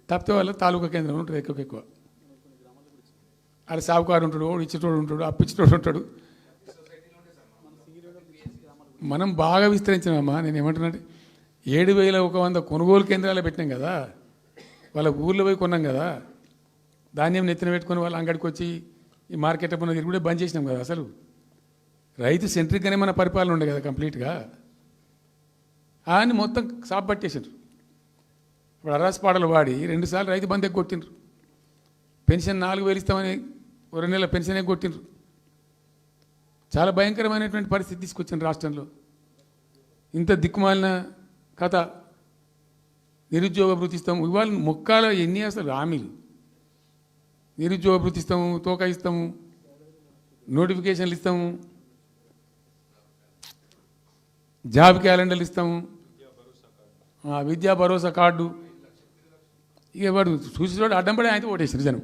తప్పితే వాళ్ళ తాలూకా కేంద్రంలో ఉంటుంది ఎక్కువ. అది సాగుకారు ఉంటాడు, ఇచ్చేటోడు ఉంటాడు, అప్పిచ్చేటోడు ఉంటాడు. మనం బాగా విస్తరించినామమ్మా. నేను ఏమంటున్నానంటే 7,100 కొనుగోలు కేంద్రాలు పెట్టినాం కదా. వాళ్ళ ఊర్లో పోయి కొన్నాం కదా. ధాన్యం నెత్తిన పెట్టుకొని వాళ్ళ అంగడికి వచ్చి ఈ మార్కెట్ పైన తిరుగుడే బంద్ చేసినాం కదా. అసలు రైతు సెంట్రిక్గానే మన పరిపాలన ఉండే కదా కంప్లీట్గా. అని మొత్తం సాప్ పట్టేసారు. ఇప్పుడు అరాస్ పాటలు వాడి 2 సార్లు రైతు బంద్ కొట్టిండ్రు. పెన్షన్ 4,000 ఇస్తామని 2 నెలల పెన్షన్ కొట్టిండ్రు. చాలా భయంకరమైనటువంటి పరిస్థితి తీసుకొచ్చింది రాష్ట్రంలో. ఇంత దిక్కుమాలిన కథ. నిరుద్యోగ భృతి ఇస్తాము, ఇవాళ మొక్కాల ఎన్ని అసలు హామీలు. నిరుద్యోగ భృతి ఇస్తాము, తోక ఇస్తాము, నోటిఫికేషన్లు ఇస్తాము, జాబ్ క్యాలెండర్లు ఇస్తాము, విద్యా భరోసా కార్డు. ఇక వాడు చూసి అడ్డం పడి ఆయన ఓటేసారు జనం.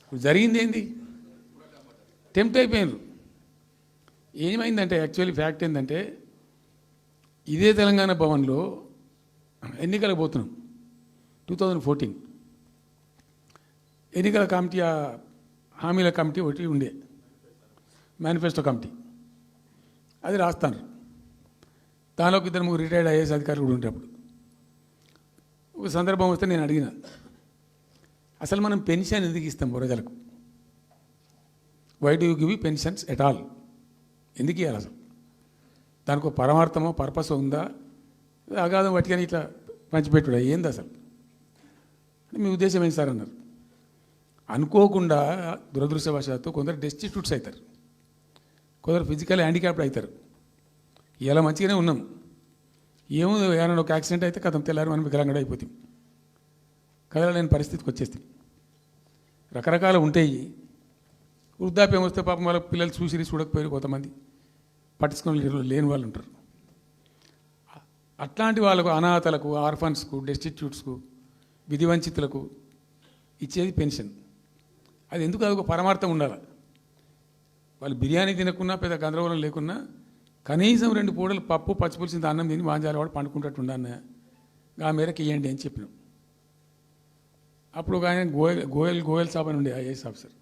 ఇప్పుడు జరిగింది ఏంది, టెంప్ట్ అయిపోయినారు. ఏమైందంటే యాక్చువల్లీ ఫ్యాక్ట్ ఏంటంటే ఇదే తెలంగాణ భవన్లో ఎన్నికలకు పోతున్నాం 2014. ఎన్నికల కమిటీ, హామీల కమిటీ ఒకటి ఉండే, మేనిఫెస్టో కమిటీ. అది రాస్తాను. దానిలోకి 2-3 రిటైర్డ్ ఐఏఎస్ అధికారులు కూడా ఉంటే అప్పుడు ఒక సందర్భం వస్తే నేను అడిగిన, అసలు మనం పెన్షన్ ఎందుకు ఇస్తాం ప్రజలకు? Why do you give pensions at all? ఎందుకు ఇవ్వాలి అసలు? దానికి ఒక పరమార్థమో పర్పస్ ఉందా? అగాధం పట్టుకొని ఇట్లా పంచిపెట్టుడా ఏంది అసలు? మీ ఉద్దేశం ఏంటి సార్ అన్నారు. అనుకోకుండా దురదృష్టవశాత్తు కొందరు డెస్టిట్యూట్స్ అవుతారు, కొందరు ఫిజికల్ హ్యాండిక్యాప్డ్ అవుతారు. ఇలా మంచిగానే ఉన్నాం. ఏమో ఏమైనా ఒక యాక్సిడెంట్ అయితే కథం తెల్లారి మనం వికలాంగుడు అయిపోతాం, కదలలేని పరిస్థితికి వచ్చేస్తాం. రకరకాలు ఉంటాయి. వృద్ధాప్యం వస్తే పాపం వాళ్ళ పిల్లలు చూసి చూడకపోయారు, కొంతమంది పట్టించుకొని లేని వాళ్ళు ఉంటారు. అట్లాంటి వాళ్ళకు, అనాథలకు, ఆర్ఫన్స్కు, డెస్టిట్యూట్స్కు, విధివంచితులకు ఇచ్చేది పెన్షన్. అది ఎందుకు అదొక పరమార్థం ఉండాలి. వాళ్ళు బిర్యానీ తినకున్నా పెద్ద గందరగోళం లేకున్నా కనీసం 2 పూటలు పప్పు పచ్చిపులిసింది అన్నం తిని వాంజాల వాడు పండుకుంటట్టు ఉండన్న ఆ మేరకు ఇవ్వండి అని చెప్పినాం. అప్పుడు ఒక ఆయన గోయల్ సాబ్ అని ఉండే ఐఏఎస్ ఆఫీసర్.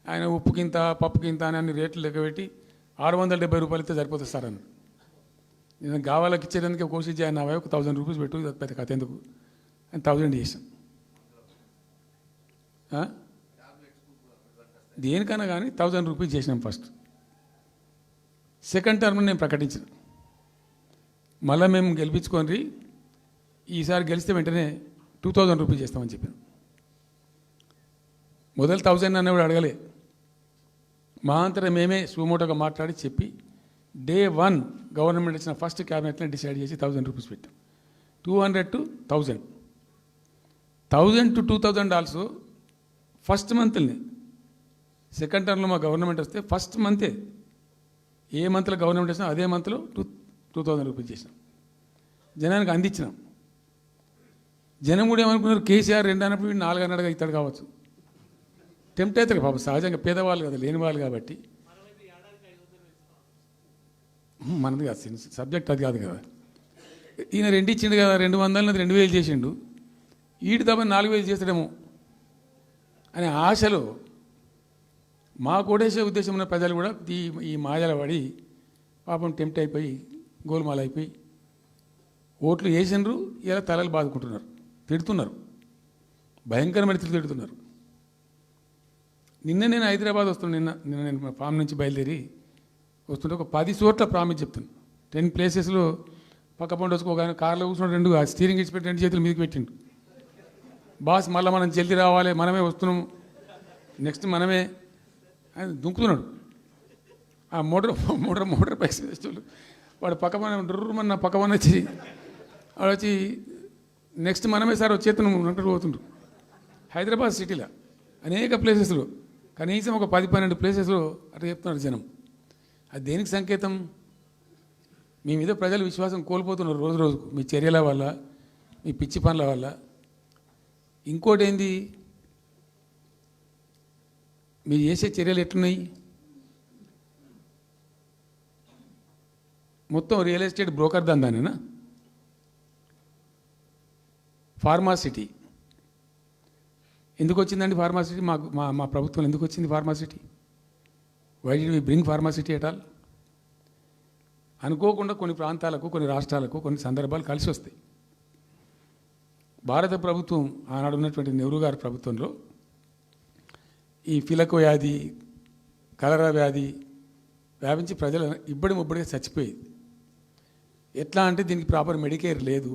ఆయన ఉప్పుకింత పప్పుకింత అని అన్ని రేట్లు లెక్కబెట్టి 670 రూపాయలు ఇస్తే సరిపోతుంది సార్ అన్నాడు. నేను గావాలకి ఇచ్చేదానికి కోసి చేయను, 1000 రూపీస్ పెట్టు, పెద్ద కథ ఎందుకు అని 1000 చేసాం. దేనికన్నా కానీ 1000 రూపీస్ చేసినాం ఫస్ట్. సెకండ్ టర్మ్ నేను ప్రకటించిన, మళ్ళీ మేము గెలిపించుకొని ఈసారి గెలిస్తే వెంటనే 2000 రూపీస్ చేస్తామని చెప్పాను. మొదలు 1000 అన్నవాడు అడగలే, మా అంతటా మేమే సుమోటోగా మాట్లాడి చెప్పి డే 1 గవర్నమెంట్ ఇచ్చిన ఫస్ట్ క్యాబినెట్ని డిసైడ్ చేసి 1000 రూపీస్ పెట్టాం. 200 to 1000, 1000 to 2000 also first మంత్ని. Second టర్మ్లో మా గవర్నమెంట్ వస్తే ఫస్ట్ మంతే, ఏ మంత్లో గవర్నమెంట్ వచ్చినా అదే మంత్లో 2000 రూపీస్ చేసినాం, జనానికి అందించినాం. జనం కూడా ఏమనుకున్నారు, కేసీఆర్ 2 అన్నప్పుడు 4 అన్నట్టుగా ఇస్తాడు కావచ్చు, టెంప్ట్ అవుతారు పాపం, సహజంగా పేదవాళ్ళు కదా, లేని వాళ్ళు కాబట్టి. మనది కాదు సబ్జెక్ట్, అది కాదు కదా. ఈయన 2 ఇచ్చిండు కదా, 200 2000 చేసిండు, ఈడు తప్ప 4000 చేస్తాడేమో అనే ఆశలో మా కోటేసే ఉద్దేశం ఉన్న ప్రజలు కూడా ఈ మాయల పడి పాపం టెంప్ట్ అయిపోయి గోల్మాల్ అయిపోయి ఓట్లు వేసినారు. ఇలా తలలు బాదుకుంటున్నారు, తిడుతున్నారు, భయంకరమైన తిడుతున్నారు. నిన్న నేను హైదరాబాద్ వస్తున్నాను, నిన్న నేను ఫామ్ నుంచి బయలుదేరి వస్తుంటే ఒక 10 చోట్ల ప్రామిస్ చెప్తున్నాను. 10 ప్లేసెస్లో పక్క పండు వచ్చుకో, ఒక కార్లో కూర్చున్న 2 స్టీరింగ్ ఇచ్చి పెట్టి 2 చేతులు మీదకి పెట్టిండు. బాస్ మళ్ళీ మనం జల్దీ రావాలి, మనమే వస్తున్నాం, నెక్స్ట్ మనమే అని దుంకుతున్నాడు. ఆ మోటార్ పైసలు వేసేవాళ్ళు వాడు పక్కన డ్రమన్న పక్కన వచ్చి వాడు వచ్చి నెక్స్ట్ మనమే సార్ వచ్చేస్తున్నాం అంటూ పోతుండ్రు. హైదరాబాద్ సిటీలో అనేక ప్లేసెస్లో కనీసం ఒక 10-12 ప్లేసెస్లో అట్లా చెప్తున్నారు జనం. అది దేనికి సంకేతం? మీ మీద ప్రజలు విశ్వాసం కోల్పోతున్నారు రోజు రోజుకు, మీ చర్యల వల్ల, మీ పిచ్చి పనుల వల్ల. ఇంకోటి ఏంది, మీరు చేసే చర్యలు ఎట్లున్నాయి? మొత్తం రియల్ ఎస్టేట్ బ్రోకర్ దందానేనా? ఫార్మాసిటీ ఎందుకు వచ్చిందండి? ఫార్మాసిటీ మా ప్రభుత్వం ఎందుకు వచ్చింది pharma city? Why do we bring pharma city at all? అనుకోకుండా కొన్ని ప్రాంతాలకు, కొన్ని రాష్ట్రాలకు కొన్ని సందర్భాలు కలిసి వస్తాయి. భారత ప్రభుత్వం ఆనాడు ఉన్నటువంటి నెహ్రూ గారి ప్రభుత్వంలో ఈ ఫిలకు వ్యాధి, కలరా వ్యాధి వ్యాపించి ప్రజలు ఇబ్బడిగా చచ్చిపోయేది. ఎట్లా అంటే దీనికి ప్రాపర్ మెడికేర్ లేదు,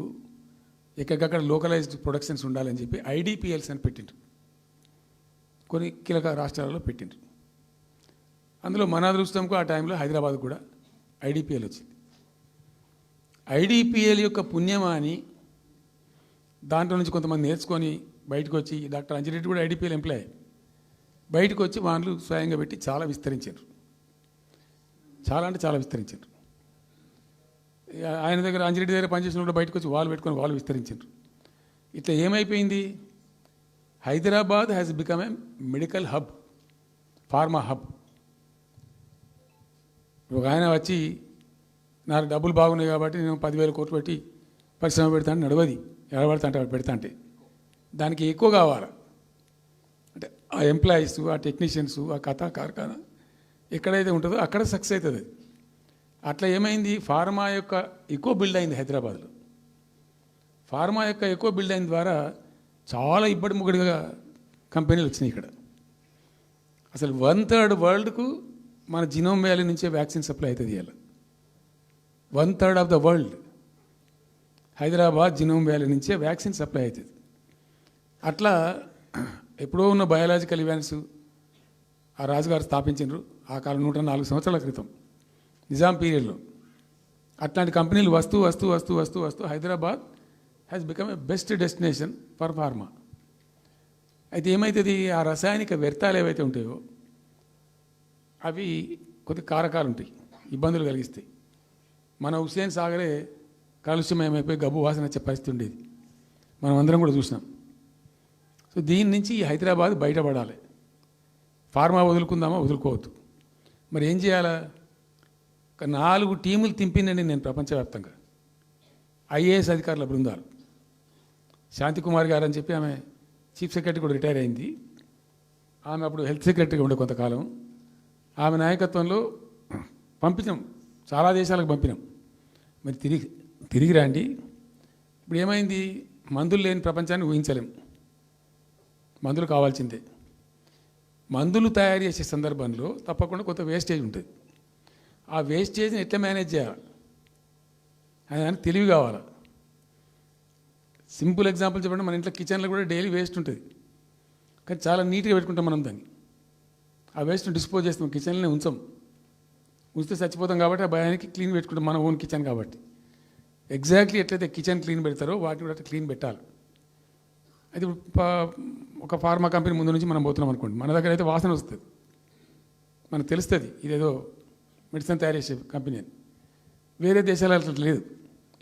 ఎక్కడికక్కడ లోకలైజ్డ్ ప్రొడక్షన్స్ ఉండాలని చెప్పి ఐడిపిఎల్స్ అని పెట్టిండ్రు, కొన్ని కీలక రాష్ట్రాలలో పెట్టిండ్రు. అందులో మన అదృష్టంకు ఆ టైంలో హైదరాబాద్ కూడా ఐడిపిఎల్ వచ్చింది. ఐడిపిఎల్ యొక్క పుణ్యమా అని దాంట్లో నుంచి కొంతమంది నేర్చుకొని బయటకు వచ్చి, డాక్టర్ అంజిరెడ్డి కూడా ఐడిపిఎల్ ఎంప్లాయ్, బయటకు వచ్చి వాళ్ళు స్వయంగా పెట్టి చాలా విస్తరించారు. చాలా అంటే చాలా విస్తరించారు. ఆయన దగ్గర, అంజిరెడ్డి దగ్గర పనిచేసిన కూడా బయటకు వచ్చి వాళ్ళు పెట్టుకొని వాళ్ళు విస్తరించారు. ఇట్లా ఏమైపోయింది, Hyderabad has become a medical hub, pharma hub. ఒక ఆయన వచ్చి నాకు డబ్బులు బాగున్నాయి కాబట్టి నేను 10,000 కోట్లు పెట్టి పరిశ్రమ పెడతాను, నడవది, ఎడబడతా అంటే పెడతా అంటే దానికి ఎక్కువ కావాలి. అంటే ఆ ఎంప్లాయీస్, ఆ టెక్నీషియన్స్, ఆ కథా కార్ఖానా ఎక్కడైతే ఉంటుందో అక్కడ సక్సెస్ అవుతుంది. అట్లా ఏమైంది, ఫార్మా యొక్క ఎక్కువ బిల్డ్ అయింది హైదరాబాద్లో. ఫార్మా యొక్క ఎక్కువ బిల్డ్ అయిన ద్వారా చాలా ఇబ్బడి ముగ్గడిగా కంపెనీలు వచ్చినాయి ఇక్కడ. అసలు 1/3 వరల్డ్కు మన జినోమ్ వ్యాలీ నుంచే వ్యాక్సిన్ సప్లై అవుతుంది. ఇలా 1/3 of the world Hyderabad genome valley నుంచే వ్యాక్సిన్ సప్లై అవుతుంది. అట్లా ఎప్పుడో ఉన్న బయాలజికల్ ఈవెంట్స్ ఆ రాజుగారు స్థాపించారు ఆ కాలం 104 సంవత్సరాల క్రితం నిజాం పీరియడ్లో. అట్లాంటి కంపెనీలు వస్తూ వస్తూ వస్తూ వస్తూ వస్తూ Hyderabad has become a best destination for pharma. అయితే ఏమవుతుంది, ఆ రసాయనిక వ్యర్థాలు ఏవైతే ఉంటాయో అవి కొద్ది కారకాలు ఉంటాయి, ఇబ్బందులు కలిగిస్తాయి. మన హుస్సేన్ సాగరే కాలుష్యమయమైపోయి గబ్బు వాసన వచ్చే పరిస్థితి ఉండేది, మనం అందరం కూడా చూసినాం. సో దీని నుంచి ఈ హైదరాబాద్ బయటపడాలి. ఫార్మా వదులుకుందామా, వదులుకోవద్దు. మరి ఏం చేయాలా? ఒక 4 టీములు తింపిందండి నేను ప్రపంచవ్యాప్తంగా. ఐఏఎస్ అధికారుల బృందాలు. శాంతికుమార్ గారు అని చెప్పి ఆమె చీఫ్ సెక్రటరీ కూడా రిటైర్ అయింది. ఆమె అప్పుడు హెల్త్ సెక్రటరీగా ఉండే కొంతకాలం. ఆమె నాయకత్వంలో పంపించాం, చాలా దేశాలకు పంపినాం. మరి తిరిగి రండి. ఇప్పుడు ఏమైంది? మందులు లేని ప్రపంచాన్ని ఊహించలేం. మందులు కావాల్సిందే. మందులు తయారు చేసే సందర్భంలో తప్పకుండా కొంత వేస్టేజ్ ఉంటుంది. ఆ వేస్టేజ్ని ఎట్లా మేనేజ్ చేయాలి అని దానికి తెలివి కావాలి. సింపుల్ ఎగ్జాంపుల్ చెప్పండి, మన ఇంట్లో కిచెన్లో కూడా డైలీ వేస్ట్ ఉంటుంది, కానీ చాలా నీట్గా పెట్టుకుంటాం మనం దాన్ని. ఆ వేస్ట్ని డిస్పోజ్ చేస్తాం, కిచెన్లోనే ఉంచితే చచ్చిపోతాం కాబట్టి ఆ భయానికి క్లీన్ పెట్టుకుంటాం, మన ఓన్ కిచెన్ కాబట్టి. ఎగ్జాక్ట్లీ ఎట్లయితే కిచెన్ క్లీన్ పెడతారో వాటిని కూడా క్లీన్ పెట్టాలి. అయితే ఒక ఫార్మా కంపెనీ ముందు నుంచి మనం పోతున్నాం అనుకోండి, మన దగ్గర అయితే వాసన వస్తుంది, మనకు తెలుస్తుంది ఇదేదో మెడిసిన్ తయారు చేసే కంపెనీ అని. వేరే దేశాలలో అట్లా లేదు.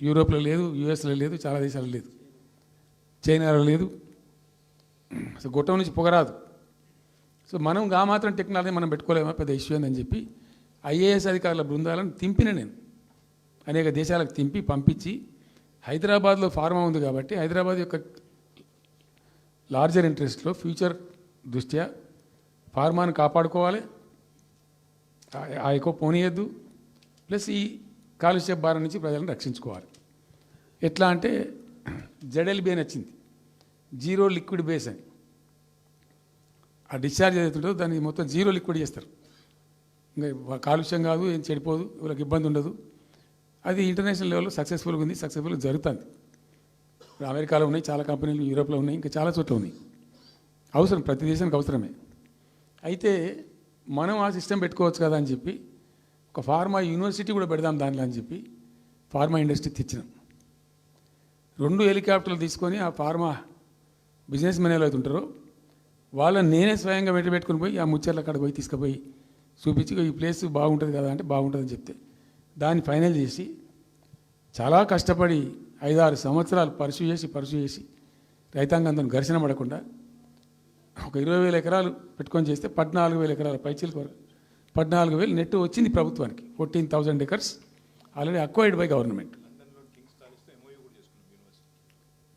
యూరోప్లో లేదు, యూఎస్లో లేదు, చాలా దేశాల్లో లేదు, చైనాలో లేదు. సో గొట్టం నుంచి పొగరాదు. సో మనం మాత్రం టెక్నాలజీ మనం పెట్టుకోలేమా, పెద్ద ఇష్యూ అని చెప్పి ఐఏఎస్ అధికారుల బృందాలను తింపిన నేను అనేక దేశాలకు తింపి పంపించి, హైదరాబాద్లో ఫార్మా ఉంది కాబట్టి హైదరాబాద్ యొక్క లార్జర్ ఇంట్రెస్ట్లో ఫ్యూచర్ దృష్ట్యా ఫార్మాను కాపాడుకోవాలి, ఆ ఎక్కువ పోనీయద్దు, ప్లస్ ఈ కాలుష్య భారం నుంచి ప్రజలను రక్షించుకోవాలి. ఎట్లా అంటే జెడ్ఎల్బీ అని వచ్చింది, జీరో లిక్విడ్ బేస్ అని. ఆ డిశ్చార్జ్ ఏదైతుందో దాన్ని మొత్తం జీరో లిక్విడ్ చేస్తారు. ఇంకా కాలుష్యం కాదు, ఏం చెడిపోదు, వీళ్ళకి ఇబ్బంది ఉండదు. అది ఇంటర్నేషనల్ లెవెల్లో సక్సెస్ఫుల్గా ఉంది, సక్సెస్ఫుల్గా జరుగుతుంది. ఇప్పుడు అమెరికాలో ఉన్నాయి చాలా కంపెనీలు, యూరోప్లో ఉన్నాయి, ఇంకా చాలా చోట్ల ఉన్నాయి. అవసరం, ప్రతి దేశానికి అవసరమే. అయితే మనం ఆ సిస్టమ్ పెట్టుకోవచ్చు కదా అని చెప్పి ఒక ఫార్మా యూనివర్సిటీ కూడా పెడదాం దానిలో అని చెప్పి ఫార్మా ఇండస్ట్రీ తెచ్చినాం. 2 హెలికాప్టర్లు తీసుకొని ఆ ఫార్మా బిజినెస్ మెన్ ఎవరైతే ఉంటారో వాళ్ళని నేనే స్వయంగా వెంట పెట్టుకుని పోయి ఆ ముచ్చర్ల అక్కడికి పోయి తీసుకుపోయి చూపించి ఈ ప్లేస్ బాగుంటుంది కదా అంటే బాగుంటుందని చెప్తే దాన్ని ఫైనల్ చేసి చాలా కష్టపడి 5-6 సంవత్సరాలు పర్సూ చేసి రైతాంగంతో ఘర్షణ పడకుండా ఒక 20,000 ఎకరాలు పెట్టుకొని చేస్తే 14,000 ఎకరాల పైచీలకు వరకు 14,000 నెట్ వచ్చింది ప్రభుత్వానికి. 14,000 acres already acquired by government.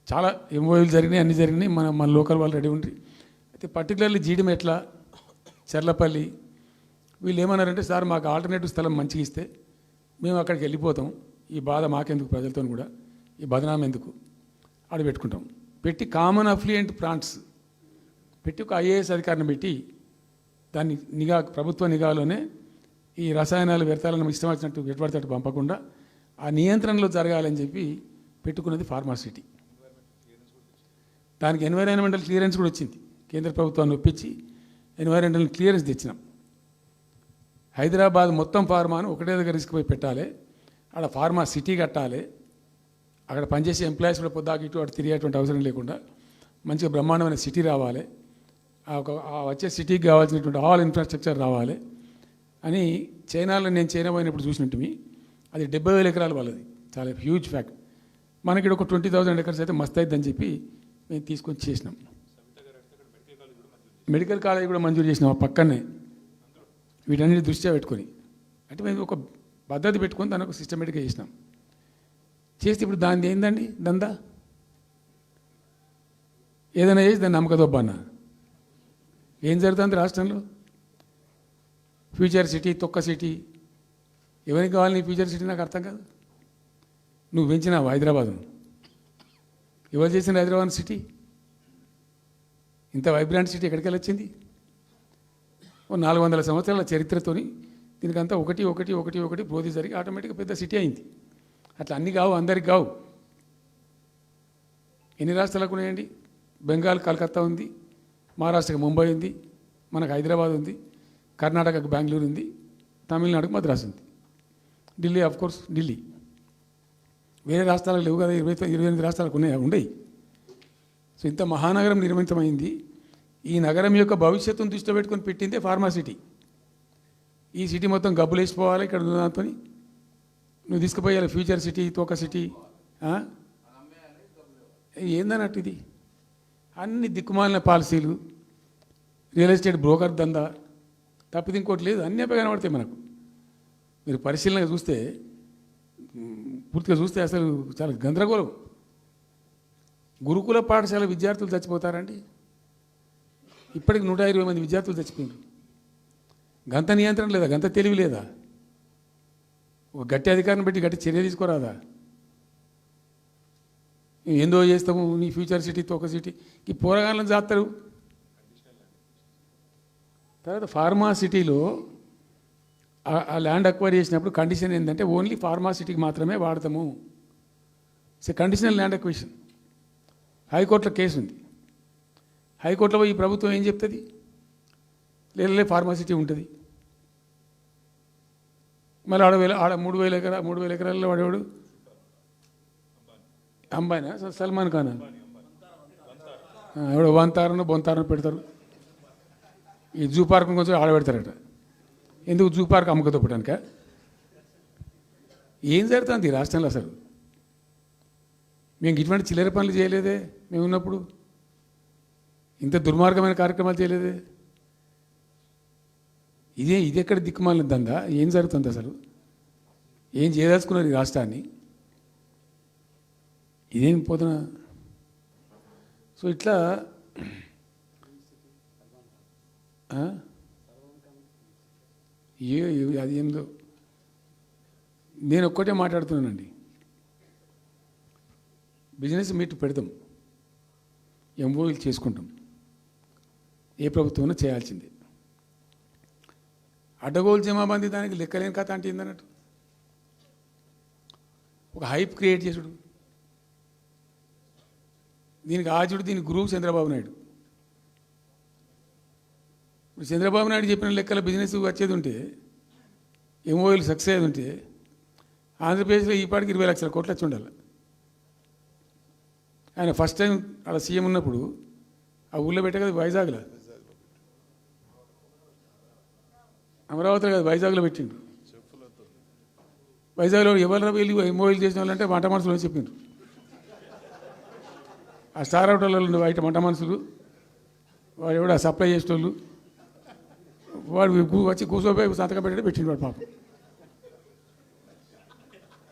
చాలా ఎంఓయూలు జరిగినాయి, అన్నీ జరిగినాయి. మన లోకల్ వాళ్ళు రెడీ ఉండి. అయితే పర్టికులర్లీ జీడిమెట్ల, చర్లపల్లి వీళ్ళు ఏమన్నారంటే, సార్ మాకు ఆల్టర్నేటివ్ స్థలం మంచిగా ఇస్తే మేము అక్కడికి వెళ్ళిపోతాం, ఈ బాధ మాకెందుకు, ప్రజలతో కూడా ఈ బదనాం ఎందుకు, ఆడ పెట్టుకుంటాం. పెట్టి కామన్ అఫ్లుయెంట్ ప్లాంట్స్ పెట్టి ఒక ఐఏఎస్ అధికారిని పెట్టి దాన్ని ప్రభుత్వ నిఘాలోనే ఈ రసాయనాలు వ్యర్థాలను ఇష్టం వచ్చినట్టు ఎటుపడినట్టు పంపకుండా ఆ నియంత్రణలో జరగాలని చెప్పి పెట్టుకున్నది ఫార్మాసిటీ. దానికి ఎన్వైరాన్మెంటల్ క్లియరెన్స్ కూడా వచ్చింది. కేంద్ర ప్రభుత్వాన్ని ఒప్పించి ఎన్వైరాన్మెంటల్ క్లియరెన్స్ తెచ్చినాం. హైదరాబాద్ మొత్తం ఫార్మాను ఒకటే దగ్గర తీసుకుపోయి పెట్టాలి, అక్కడ ఫార్మా సిటీ కట్టాలి, అక్కడ పనిచేసే ఎంప్లాయీస్ కూడా పొద్దాకి ఇటు అటు తిరిగేటువంటి అవసరం లేకుండా మంచిగా బ్రహ్మాండమైన సిటీ రావాలి, వచ్చే సిటీకి కావాల్సినటువంటి ఆల్ ఇన్ఫ్రాస్ట్రక్చర్ రావాలి అని చైనాలో నేను చైనా పోయినప్పుడు చూసినట్టు అది 70,000 ఎకరాలు వాళ్ళది, చాలా హ్యూజ్ ఫ్యాక్ట్. మనకి ఒక 20,000 acres అయితే మస్తు అవుతుందని చెప్పి మేము తీసుకొని చేసినాం. మెడికల్ కాలేజ్ కూడా మంజూరు చేసినాం ఆ పక్కనే, వీటన్నిటి దృష్ట్యా పెట్టుకొని. అంటే మేము ఒక పద్ధతి పెట్టుకొని దాన్ని ఒక సిస్టమేటిక్గా చేసినాం. చేస్తే ఇప్పుడు దాన్ని ఏందండి దందా, ఏదైనా చేసి దాన్ని నమ్మకదొబ్బన్నా. ఏం జరుగుతుంది రాష్ట్రంలో? ఫ్యూచర్ సిటీ, తొక్క సిటీ, ఎవరికి కావాలి నీ ఫ్యూచర్ సిటీ? నాకు అర్థం కాదు. నువ్వు పెంచినావు హైదరాబాద్ను, ఎవరు చేసిన హైదరాబాద్ సిటీ? ఇంత వైబ్రాంట్ సిటీ ఎక్కడికి వచ్చింది? ఓ 400 సంవత్సరాల చరిత్రతోని దీనికంతా ఒకటి పోది జరిగి ఆటోమేటిక్గా పెద్ద సిటీ అయింది. అట్లా అన్నీ కావు, అందరికి కావు. ఎన్ని రాష్ట్రాలకు ఉన్నాయండి? బెంగాల్ కలకత్తా ఉంది, మహారాష్ట్రకి ముంబై ఉంది, మనకు హైదరాబాద్ ఉంది, కర్ణాటకకు బెంగళూరు ఉంది, తమిళనాడుకు మద్రాసు ఉంది, ఢిల్లీ కోర్స్ ఢిల్లీ. వేరే రాష్ట్రాలకు లేవు కదా, 28 రాష్ట్రాలకు ఉండయి. సో ఇంత మహానగరం నిర్మితమైంది. ఈ నగరం యొక్క భవిష్యత్తును దృష్టిలో పెట్టుకొని పెట్టిందే ఫార్మాసిటీ. ఈ సిటీ మొత్తం గబ్బులు వేసిపోవాలి ఇక్కడ దాంతో, నువ్వు తీసుకుపోయాలి ఫ్యూచర్ సిటీ, తోక సిటీ. ఏందన్నట్టు ఇది? అన్ని దిక్కుమాలిన పాలసీలు, రియల్ ఎస్టేట్ బ్రోకర్ దందా తప్పితే ఇంకోటి లేదు. అన్నీ అవే కనబడతాయి మనకు. మీరు పరిశీలనగా చూస్తే, పూర్తిగా చూస్తే అసలు చాలా గందరగోళం. గురుకుల పాఠశాల విద్యార్థులు చచ్చిపోతారండి. ఇప్పటికి 120 మంది విద్యార్థులు చచ్చిపోయారు. గంత నియంత్రణ లేదా? గంత తెలివి లేదా? ఒక గట్టి అధికారిని పెట్టి గట్టి చర్య తీసుకోరాదా? ఏందో చేస్తాము, నీ ఫ్యూచర్ సిటీ తోక సిటీ ఈ పోరగాళ్ళని చేస్తారు. తర్వాత ఫార్మా సిటీలో ఆ ల్యాండ్ అక్వైర్ చేసినప్పుడు కండిషన్ ఏంటంటే ఓన్లీ ఫార్మా సిటీకి మాత్రమే వాడతాము. Conditional land acquisition. హైకోర్టులో కేసు ఉంది. హైకోర్టులో ఈ ప్రభుత్వం ఏం చెప్తుంది? లేదు ఫార్మా సిటీ ఉంటుంది. మళ్ళీ ఆడ 3,000 ఎకరాల్లో వాడేవాడు అంబాయినా సల్మాన్ ఖానా ఎవడో బొంతారనో పెడతారు. ఈ జూ పార్క్ కొంచెం ఆడబెడతారట. ఎందుకు? జూ పార్క్ అమ్మకదొప్పటానిక? ఏం జరుగుతుంది ఈ రాష్ట్రంలో అసలు? మేము ఇటువంటి చిల్లర పనులు చేయలేదే మేము ఉన్నప్పుడు. ఇంత దుర్మార్గమైన కార్యక్రమాలు చేయలేదే. ఇది ఎక్కడ దిక్కుమాలిన దందా? ఏం జరుగుతుంది అసలు? ఏం చేయదలుచుకున్నారు ఈ రాష్ట్రాన్ని? ఇదేం పోతున్న. సో ఇట్లా అది ఏందో నేను ఒక్కటే మాట్లాడుతున్నానండి. బిజినెస్ మీట్ పెడతాం, ఎంఓయూలు చేసుకుంటాం. ఏ ప్రభుత్వం చేయాల్సిందే. అడ్డగోలు జమాబందీ దానికి లెక్కలేని కథ అంటే ఏందన్నట్టు. ఒక హైప్ క్రియేట్ చేసుడు, దీనికి ఆజుడు, దీనికి గురువు చంద్రబాబు నాయుడు. ఇప్పుడు చంద్రబాబు నాయుడు చెప్పిన లెక్కల బిజినెస్ వచ్చేది ఉంటే, ఎంఓయూలు సక్సెస్ అయ్యేది ఉంటే ఆంధ్రప్రదేశ్లో ఈ పాటికి 20 లక్షల కోట్లు వచ్చి ఉండాలి. ఆయన ఫస్ట్ టైం అలా సీఎం ఉన్నప్పుడు ఆ ఊళ్ళో పెట్టే కదా, వైజాగ్లో, అమరావతిలో కదా, వైజాగ్లో పెట్టిండు. వైజాగ్లో ఎవరు వెళ్ళి ఎంఓయూలు చేసిన వాళ్ళంటే వంట మనుషులు అని చెప్పిండ్రు. ఆ స్టార్ హోటల్లో బయట వంట మనుషులు, వాడు ఎవడు ఆ సప్లై చేసేటోళ్ళు, వాడు వచ్చి కూర్చోపోయి సంతకం పెట్టే పెట్టిండు వాడు పాపం.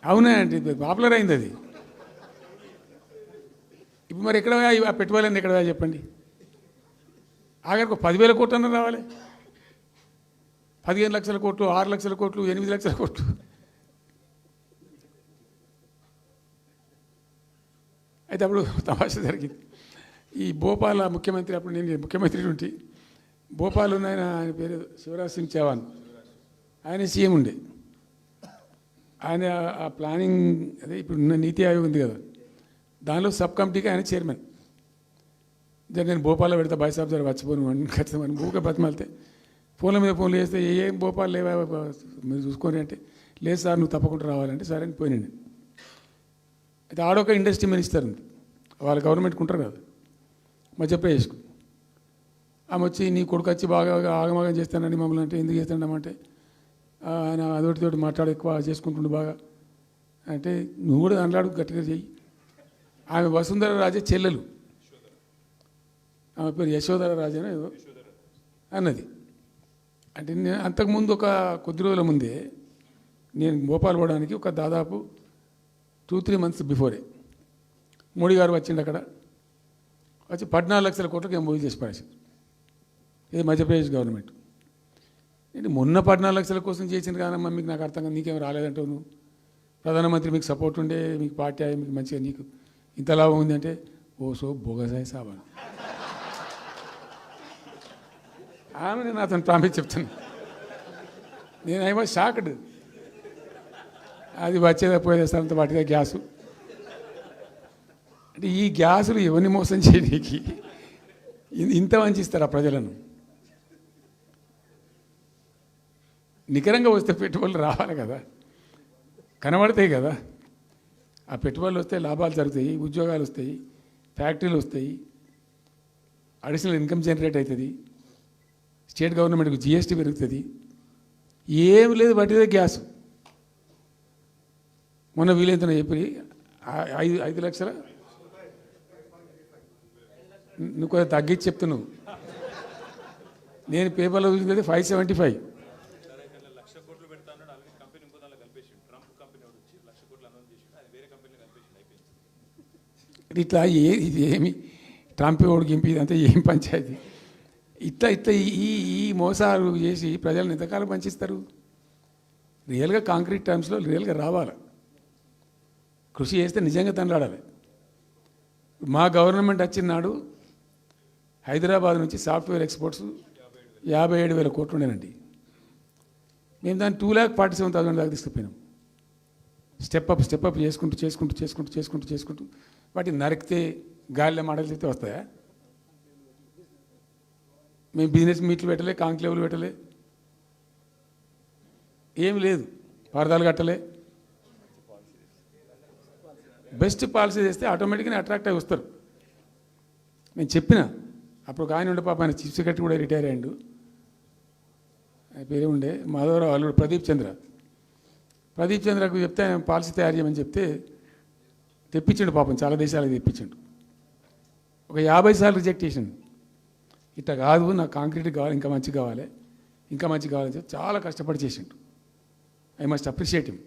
అవునా అండి, పాపులర్ అయింది అది. ఇప్పుడు మరి ఎక్కడ ఆ పెట్టుబడులన్నీ ఎక్కడ చెప్పండి? ఆఖరికి 10,000 కోట్లు అన్న రావాలి. 15 లక్షల కోట్లు, 6 లక్షల కోట్లు, 8 లక్షల కోట్లు. అయితే అప్పుడు తమాషా జరిగింది. ఈ భోపాల్ ముఖ్యమంత్రి, అప్పుడు నేను ముఖ్యమంత్రి ఉంటే, భోపాల్ ఆయన పేరు శివరాజ్ సింగ్ చౌహాన్, ఆయన సీఎం ఉండే. ఆయన ఆ ప్లానింగ్, అదే ఇప్పుడు నీతి ఆయోగ్ ఉంది కదా, దానిలో సబ్ కమిటీకి ఆయన చైర్మన్. నేను భోపాల్లో పెడతా బాయ్ సాబ్ జర వచ్చిపోను అని ఖచ్చితంగా ఊరికే బతిమాలితే, ఫోన్ల మీద ఫోన్లు చేస్తే ఏం భోపాల్ లేవా మీరు చూసుకొని అంటే, లేదు సార్ నువ్వు తప్పకుండా రావాలంటే సరే అని పోయినండి. అయితే ఆడొక ఇండస్ట్రీ మినిస్టర్ ఉంది, వాళ్ళ గవర్నమెంట్కి ఉంటారు కదా మధ్యప్రదేశ్కు. ఆమె వచ్చి నీ కొడుకు వచ్చి బాగా ఆగమాగం చేస్తానని మమ్మల్ని అంటే, ఎందుకు చేస్తాడమంటే ఆయన అదొకటితోటి మాట్లాడి ఎక్కువ చేసుకుంటుండు బాగా అంటే, నువ్వు కూడా అన్నాడు గట్టిగా చెయ్యి. ఆమె వసుంధర రాజే చెల్లెలు, ఆమె పేరు యశోధర రాజే ఏదో అన్నది. అంటే నేను అంతకుముందు ఒక కొద్ది రోజుల ముందే నేను భోపాల్ పోవడానికి ఒక దాదాపు 2-3 మంత్స్ బిఫోరే మోడీ గారు వచ్చిండు. అక్కడ వచ్చి 14 లక్షల కోట్లకు ఎంఓయూ చేసి పడేసారు. ఇది మధ్యప్రదేశ్ గవర్నమెంట్. నేను మొన్న 14 లక్షల కోసం చేసిన కాదమ్మా, మీకు నాకు అర్థం కాదు, నీకేం రాలేదంటావు నువ్వు. ప్రధానమంత్రి మీకు సపోర్ట్ ఉండే, మీకు పార్టీ అయ్యి మీకు మంచిగా నీకు ఇంత లాభం ఉంది అంటే, ఓ సో బోగసాయి సాబా. ఆమె నేను అతను ప్రామిస్ చెప్తాను, నేను ఐ వాజ్ షాక్డ్. అది వచ్చేదా పోయేదంత వాటిగా గ్యాసు అంటే, ఈ గ్యాసులు ఎవరిని మోసం చేయడానికి ఇంత వంచిస్తారా ప్రజలను? నికరంగా వస్తే పెట్టుబడులు రావాలి కదా, కనబడతాయి కదా. ఆ పెట్టుబడులు వస్తే లాభాలు జరుగుతాయి, ఉద్యోగాలు వస్తాయి, ఫ్యాక్టరీలు వస్తాయి, అడిషనల్ ఇన్కమ్ జనరేట్ అవుతుంది, స్టేట్ గవర్నమెంట్కి జిఎస్టీ పెరుగుతుంది. ఏం లేదు, వాటిదే గ్యాస్. మొన్న వీలైతే చెప్పి 5 లక్షల నువ్వు కొంచెం తగ్గించి చెప్తున్నావు. నేను పేపర్లో చూసింది 575. ఇట్లా ఇది ఏమి ట్రంప్ ఓడికి ఇంపి ఇదంతా ఏం పంచాయతీ? ఇట్లా ఇట్లా ఈ ఈ మోసాలు చేసి ప్రజలను ఎంతకాలం పంచిస్తారు? రియల్గా కాంక్రీట్ టర్మ్స్లో రియల్గా రావాలి, కృషి చేస్తే నిజంగా తండ్రాడాలి. మా గవర్నమెంట్ వచ్చిన నాడు హైదరాబాద్ నుంచి సాఫ్ట్వేర్ ఎక్స్పోర్ట్స్ 57,000 కోట్లు ఉండేనండి. మేము దాన్ని 2,47,000 దాకా తీసుకుపోయినాం. స్టెప్ అప్ చేసుకుంటూ వాటిని నరికితే గాలిలో మాటలు చెప్తే వస్తాయా? మేము బిజినెస్ మీట్లు పెట్టలే, కాంక్లేవ్లు పెట్టలే, ఏమి లేదు, పరదాలు కట్టలే. బెస్ట్ పాలసీ చేస్తే ఆటోమేటిక్గా అట్రాక్ట్ అయి వస్తారు. నేను చెప్పిన అప్పుడు ఒక ఆయన ఉండే, పాప ఆయన చీఫ్ సెక్రటరీ కూడా రిటైర్ అయ్యాడు, ఆయన పేరే ఉండే మాధవరావు అల్లుడు ప్రదీప్ చంద్రకు చెప్తే ఆయన పాలసీ తయారు చేయమని చెప్తే తెప్పించండు. పాపం చాలా దేశాలకు తెప్పించండు. ఒక 50 సార్లు రిజెక్ట్ చేసిండు. ఇట్లా కాదు, నాకు కాంక్రీట్ కావాలి, ఇంకా మంచి కావాలని చెప్పి చాలా కష్టపడి చేసిండు. I must appreciate him.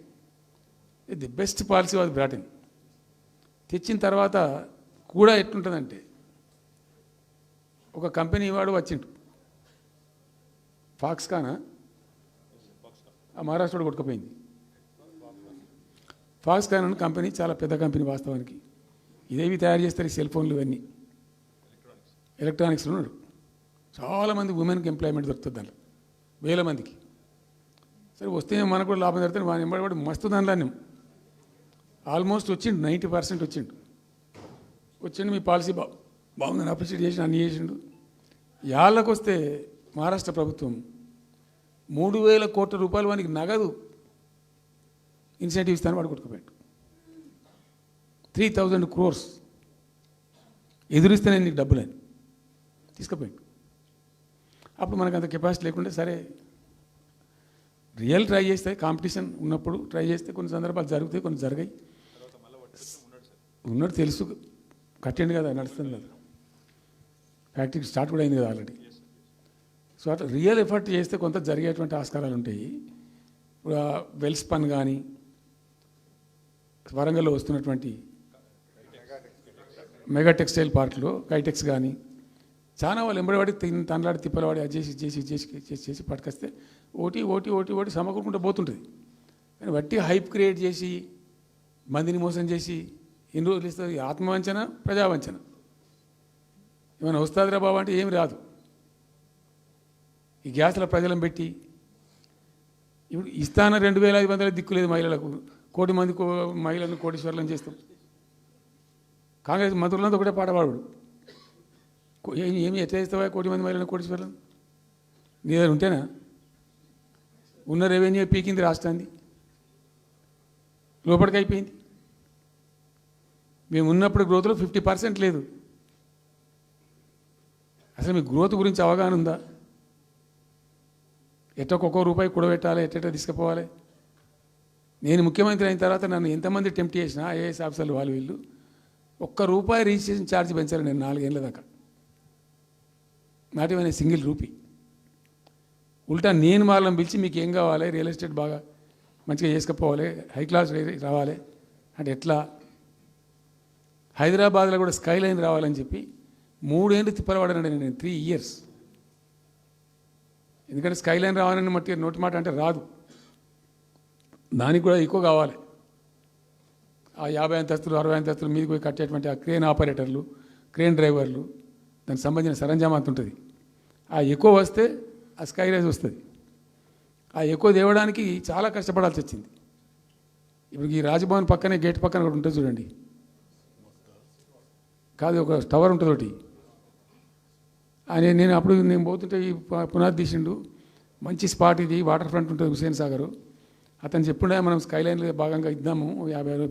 The best policy was brought in. తెచ్చిన తర్వాత కూడా ఎట్లుంటుందంటే, ఒక కంపెనీ వాడు వచ్చిండు, ఫాక్స్కాన్, ఆ మహారాష్ట్రలో కొట్టుకుపోయింది. ఫాక్స్కాన్ అనే కంపెనీ చాలా పెద్ద కంపెనీ వాస్తవానికి. ఇదేవి తయారు చేస్తారు, ఈ సెల్ ఫోన్లు ఇవన్నీ ఎలక్ట్రానిక్స్లో ఉన్నాడు. చాలామంది ఉమెన్కి ఎంప్లాయ్మెంట్ దొరుకుతుంది దాంట్లో, 1000 మందికి. సరే వస్తే మనకు కూడా లాభం జరుగుతుంది. మన ఎంబడి మస్తు దానిలో ఆల్మోస్ట్ వచ్చిండు, 90% వచ్చిండు. మీ పాలసీ బాగుందని అప్రిషియేట్ చేసి అన్ని చేసిండు. యాళ్ళకు వస్తే మహారాష్ట్ర ప్రభుత్వం 3,000 కోట్ల రూపాయలు వానికి నగదు ఇన్సెంటివ్ ఇస్తాను, వాడు కొట్టుకుపోయాడు. 3,000 crores ఎదురిస్తేనే నీకు డబ్బులని తీసుకుపోయాడు. అప్పుడు మనకు అంత కెపాసిటీ లేకుంటే సరే రియల్ ట్రై చేస్తే, కాంపిటీషన్ ఉన్నప్పుడు ట్రై చేస్తే కొన్ని సందర్భాలు జరుగుతాయి, కొన్ని జరిగాయి. ఉన్నట్టు తెలుసు, కట్టండి కదా, నడుస్తుంది కదా, ఫ్యాక్టరీ స్టార్ట్ కూడా అయింది కదా ఆల్రెడీ. సో అట్లా రియల్ ఎఫర్ట్ చేస్తే కొంత జరిగేటువంటి ఆస్కారాలు ఉంటాయి. ఇప్పుడు వెల్స్పన్ కానీ, వరంగల్లో వస్తున్నటువంటి మెగా టెక్స్టైల్ పార్క్లో కైటెక్స్ కానీ, చాలా వాళ్ళు ఎంబడివాడి తనలాడి తిప్పలవాడి అది చేసి పట్టుకొస్తే ఓటి సమకూరుకుంటూ పోతుంటుంది. కానీ వట్టి హైప్ క్రియేట్ చేసి మందిని మోసం చేసి ఎన్ని రోజులు ఇస్తుంది? ఆత్మవంచన, ప్రజావంచన. ఏమైనా వస్తుందిరా బాబు అంటే ఏమి రాదు. ఈ గ్యాస్ల ప్రజలను పెట్టి ఇప్పుడు ఇస్తాన 2,500 దిక్కులేదు మహిళలకు, 1 కోటి మంది మహిళలను కోటీశ్వర్లను చేస్తాం. కాంగ్రెస్ మంత్రులంతా ఒకటే పాట పాడు, ఏమి ఎట్లా చేస్తావా 1 కోటి మంది మహిళలను కోటీశ్వర్లను? నీ దగ్గర ఉంటేనా? ఉన్న రెవెన్యూ పీకింది రాష్ట్రాన్ని, లోపలికి అయిపోయింది. మేము ఉన్నప్పుడు గ్రోత్లో 50% లేదు. అసలు మీ గ్రోత్ గురించి అవగాహన ఉందా? ఒక్కొక్క రూపాయి కూడబెట్టాలి, ఎట్ట తీసుకుపోవాలి? నేను ముఖ్యమంత్రి అయిన తర్వాత నన్ను ఎంతమంది టెంప్ట్ చేసినా ఐఏఎస్ ఆఫీసర్లు వాళ్ళు వీళ్ళు, ₹1 రిజిస్ట్రేషన్ ఛార్జ్ పెంచాలి నేను 4 ఏళ్ళ దాకా. Not even single rupee. ఉల్టా నేను వాళ్ళని పిలిచి మీకు ఏం కావాలి, రియల్ ఎస్టేట్ బాగా మంచిగా చేసుకుపోవాలి, హై క్లాస్ రావాలి అంటే ఎట్లా? హైదరాబాద్లో కూడా స్కై లైన్ రావాలని చెప్పి 3 ఏళ్ళు తిప్పలవాడానండి నేను, 3 years. ఎందుకంటే స్కై లైన్ రావాలని నోటి మాట అంటే రాదు, దానికి కూడా ఎక్కువ కావాలి. ఆ 50 అంతస్తులు 60 అంతస్తులు మీదకి పోయి కట్టేటువంటి ఆ క్రేన్ ఆపరేటర్లు, క్రేన్ డ్రైవర్లు, దానికి సంబంధించిన సరంజామా అంత ఉంటుంది. ఆ ఎక్కువ వస్తే ఆ స్కై రైజ్ వస్తుంది. ఆ ఎక్కువ తేవడానికి చాలా కష్టపడాల్సి వచ్చింది. ఇప్పుడు ఈ రాజభవన్ పక్కనే గేట్ పక్కన ఒకటి ఉంటుంది చూడండి, కాదు ఒక టవర్ ఉంటుంది ఒకటి. నేను అప్పుడు నేను పోతుంటే ఈ పునాది తీసిండు, మంచి స్పాట్ ఇది, వాటర్ ఫ్రంట్ ఉంటుంది హుసేన్ సాగర్. అతను చెప్పుండే మనం స్కై లైన్లో భాగంగా ఇద్దాము, 50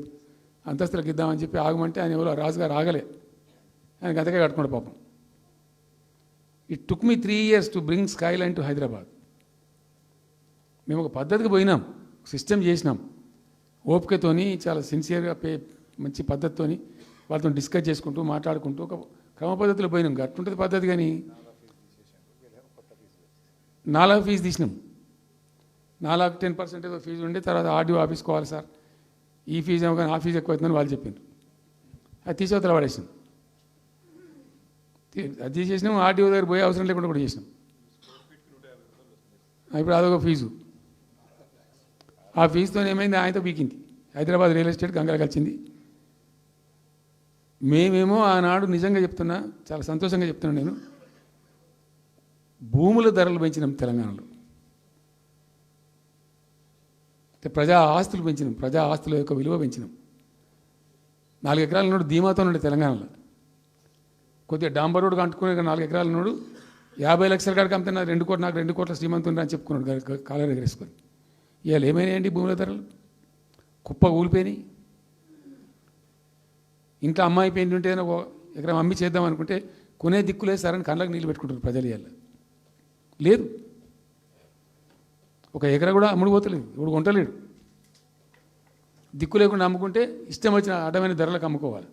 అంతస్తులకు ఇద్దామని చెప్పి ఆగమంటే ఆయన ఎవరో రాజుగారు ఆగలే, ఆయనకి అంతకే కట్టుకోండి పాపం. It took me 3 years to bring sky line to Hyderabad. మేము ఒక పద్ధతికి పోయినాం, సిస్టమ్ చేసినాం, ఓపికతోని చాలా సిన్సియర్గా మంచి పద్ధతితోని వాళ్ళతో డిస్కస్ చేసుకుంటూ మాట్లాడుకుంటూ ఒక క్రమ పద్ధతిలో పోయినాం అట్టుంటుంది పద్ధతి. కానీ నాలా ఫీజు తీసినాం. 10% ఏదో ఫీజు ఉండే, తర్వాత ఆర్డీఓ ఆఫీస్కి పోవాలి సార్, ఈ ఫీజు ఏమో కానీ ఆ ఫీజు ఎక్కువ అవుతుందని వాళ్ళు చెప్పిండ్రు. అది తీసేవతల పడేసినాం. అది తీసేసినాం. ఆర్డీఓ దగ్గర పోయే అవసరం లేకుండా కూడా చేసినాం. ఇప్పుడు అదొక ఫీజు. ఆ ఫీజుతో ఏమైంది, ఆయనతో పీకింది. హైదరాబాద్ రియల్ ఎస్టేట్ గంగలు కలిసింది. మేమేమో ఆనాడు నిజంగా చెప్తున్నా, చాలా సంతోషంగా చెప్తున్నాను నేను, భూముల ధరలు పెంచినాం తెలంగాణలో. ప్రజా ఆస్తులు పెంచినాం, ప్రజా ఆస్తుల యొక్క విలువ పెంచినాం. 4 ఎకరాల నోడు ధీమాతో ఉండే తెలంగాణలో. కొద్దిగా డాంబర్ రోడ్డు అంటుకునే 4 ఎకరాల నోడు 50 లక్షల కాడికి అమ్ముతున్నా, నాకు 2 కోట్ల శ్రీమంతుని అని చెప్పుకున్నాడు కాలర్ ఎగరేసుకొని. ఇవాళ ఏమైనాయండి భూముల ధరలు? కుప్ప ఊలిపోయినాయి. ఇంట్లో అమ్మాయి పెయింట్ ఉంటే ఒక ఎకరం అమ్మి చేద్దాం అనుకుంటే కొనే దిక్కులేస్తారని కళ్ళకి నీళ్ళు పెట్టుకుంటారు ప్రజలు. ఇవాళ లేదు, ఒక ఎకరా కూడా అమ్ముడు పోతలేదు, ఇప్పుడు కొంటలేడు. దిక్కు లేకుండా అమ్ముకుంటే ఇష్టం వచ్చిన అడ్డమైన ధరలకు అమ్ముకోవాలి.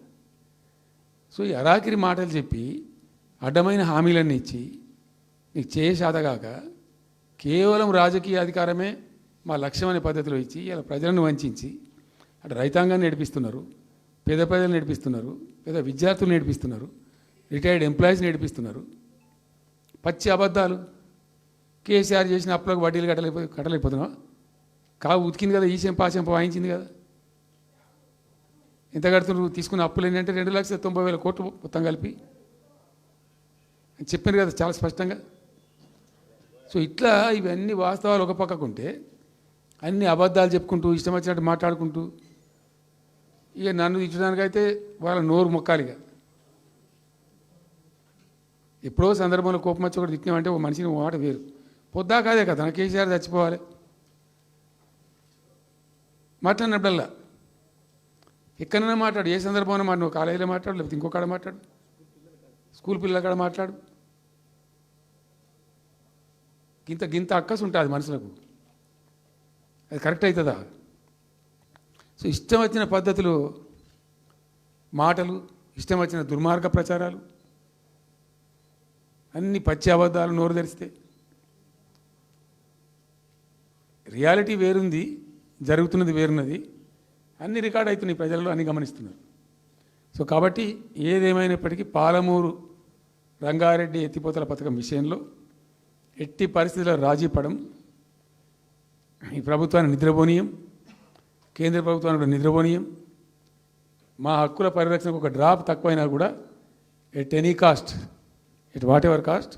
సో ఈ అరాకిరి మాటలు చెప్పి అడ్డమైన హామీలన్నీ ఇచ్చి నీకు చేసాదగాక కేవలం రాజకీయ అధికారమే మా లక్ష్యం అనే పద్ధతిలో ఇచ్చి ఇలా ప్రజలను వంచి అటు రైతాంగాన్ని నేర్పిస్తున్నారు, పేద ప్రజలు నేర్పిస్తున్నారు, పేద విద్యార్థులు నేర్పిస్తున్నారు, రిటైర్డ్ ఎంప్లాయీస్ నేర్పిస్తున్నారు. పచ్చి అబద్ధాలు. కేసీఆర్ చేసిన అప్పులకు వడ్డీలు కట్టలేకపోతున్నావా? ఉతికింది కదా, ఈ చెంప వాయించింది కదా. ఎంత కడుతున్నారు? తీసుకున్న అప్పులు ఏంటంటే 2,90,000 కోట్లు మొత్తం కలిపి చెప్పారు కదా చాలా స్పష్టంగా. సో ఇట్లా ఇవన్నీ వాస్తవాలు ఒక పక్కకుంటే అన్ని అబద్ధాలు చెప్పుకుంటూ ఇష్టం వచ్చినట్టు మాట్లాడుకుంటూ ఇక నన్ను ఇచ్చడానికైతే వాళ్ళ నోరు మొక్కాలిగా. ఎప్పుడో సందర్భంలో కోపం వచ్చి ఒకటి తిట్టినామంటే ఒక మనిషిని మాట వేరు. పొద్దా కాదే కదా, కేసీఆర్ చచ్చిపోవాలి మాట్లాడినప్పుడల్లా ఎక్కడైనా మాట్లాడు, ఏ సందర్భంలో మాట, నువ్వు కాలేజీలో మాట్లాడు, లేకపోతే ఇంకో కాడ మాట్లాడు, స్కూల్ పిల్లల కాడ మాట్లాడు. గింత అక్కసు ఉంటుంది మనుషులకు. అది కరెక్ట్ అవుతుందా? సో ఇష్టం వచ్చిన పద్ధతులు, మాటలు, ఇష్టం వచ్చిన దుర్మార్గ ప్రచారాలు, అన్ని పచ్చి అబద్ధాలు నోరు తెరిస్తే. రియాలిటీ వేరుంది, జరుగుతున్నది వేరున్నది, అన్ని రికార్డ్ అవుతున్నాయి, ప్రజల్లో అన్ని గమనిస్తున్నారు. సో కాబట్టి ఏదేమైనప్పటికీ పాలమూరు రంగారెడ్డి ఎత్తిపోతల పథకం విషయంలో ఎట్టి పరిస్థితుల్లో రాజీ పడం. ఈ ప్రభుత్వాన్ని నిద్రపోనీయం, కేంద్ర ప్రభుత్వాన్ని కూడా నిద్రపోనీయం. మా హక్కుల పరిరక్షణకు ఒక డ్రాప్ తక్కువైనా కూడా at any cost, at whatever cost,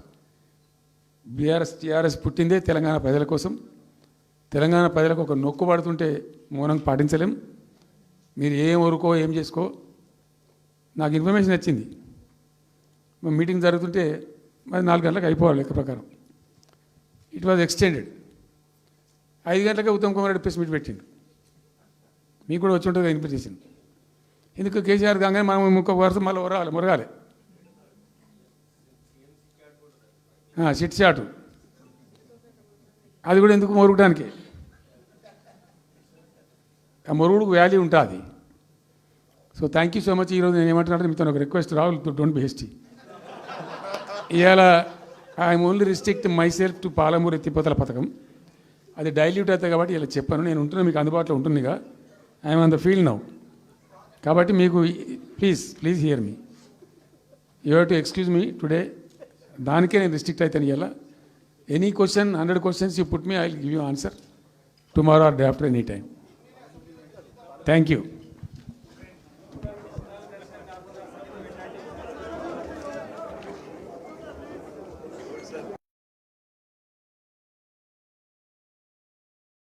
TRS పుట్టిందే తెలంగాణ ప్రజల కోసం. తెలంగాణ ప్రజలకు ఒక నొక్కు పడుతుంటే మౌనం పాటించలేం. మీరు ఏం ఊరుకో ఏం చేసుకో. నాకు ఇన్ఫర్మేషన్ వచ్చింది, మీటింగ్ జరుగుతుంటే మరి 4 గంటలకు అయిపోవాలి లెక్క ప్రకారం. It was extended. 5 గంటలకే ఉత్తమ్ కుమార్ రెడ్డి ప్రెస్ మీట్ పెట్టిండు. మీకు కూడా వచ్చి ఉంటుంది ఇన్విటేషన్. ఎందుకు కేసీఆర్ కాగానే మనం ఇంకొక వరుస మళ్ళీ మురగాలి. చిట్ చాటు అది కూడా ఎందుకు మొరగడానికి? ఆ మొరుగుడుకు వాల్యూ ఉంటుంది. So thank you so much. ఈరోజు నేను ఏమంటున్నాను, మీతో ఒక request, Rahul, don't be hasty. ఇవాళ I'm only restrict my self to Palamuru ఎత్తిపోతల పథకం. అది డైల్యూట్ అవుతుంది కాబట్టి ఇలా చెప్పాను. నేను ఉంటున్నా, మీకు అందుబాటులో ఉంటుందిగా. I'm on the field now. కాబట్టి మీకు please here me. You have to excuse me today. దానికే నేను రిస్ట్రిక్ట్ అవుతాను. ఇవాళ any question, 100 questions you put me, I will give you answer tomorrow or day after, any time. Thank you.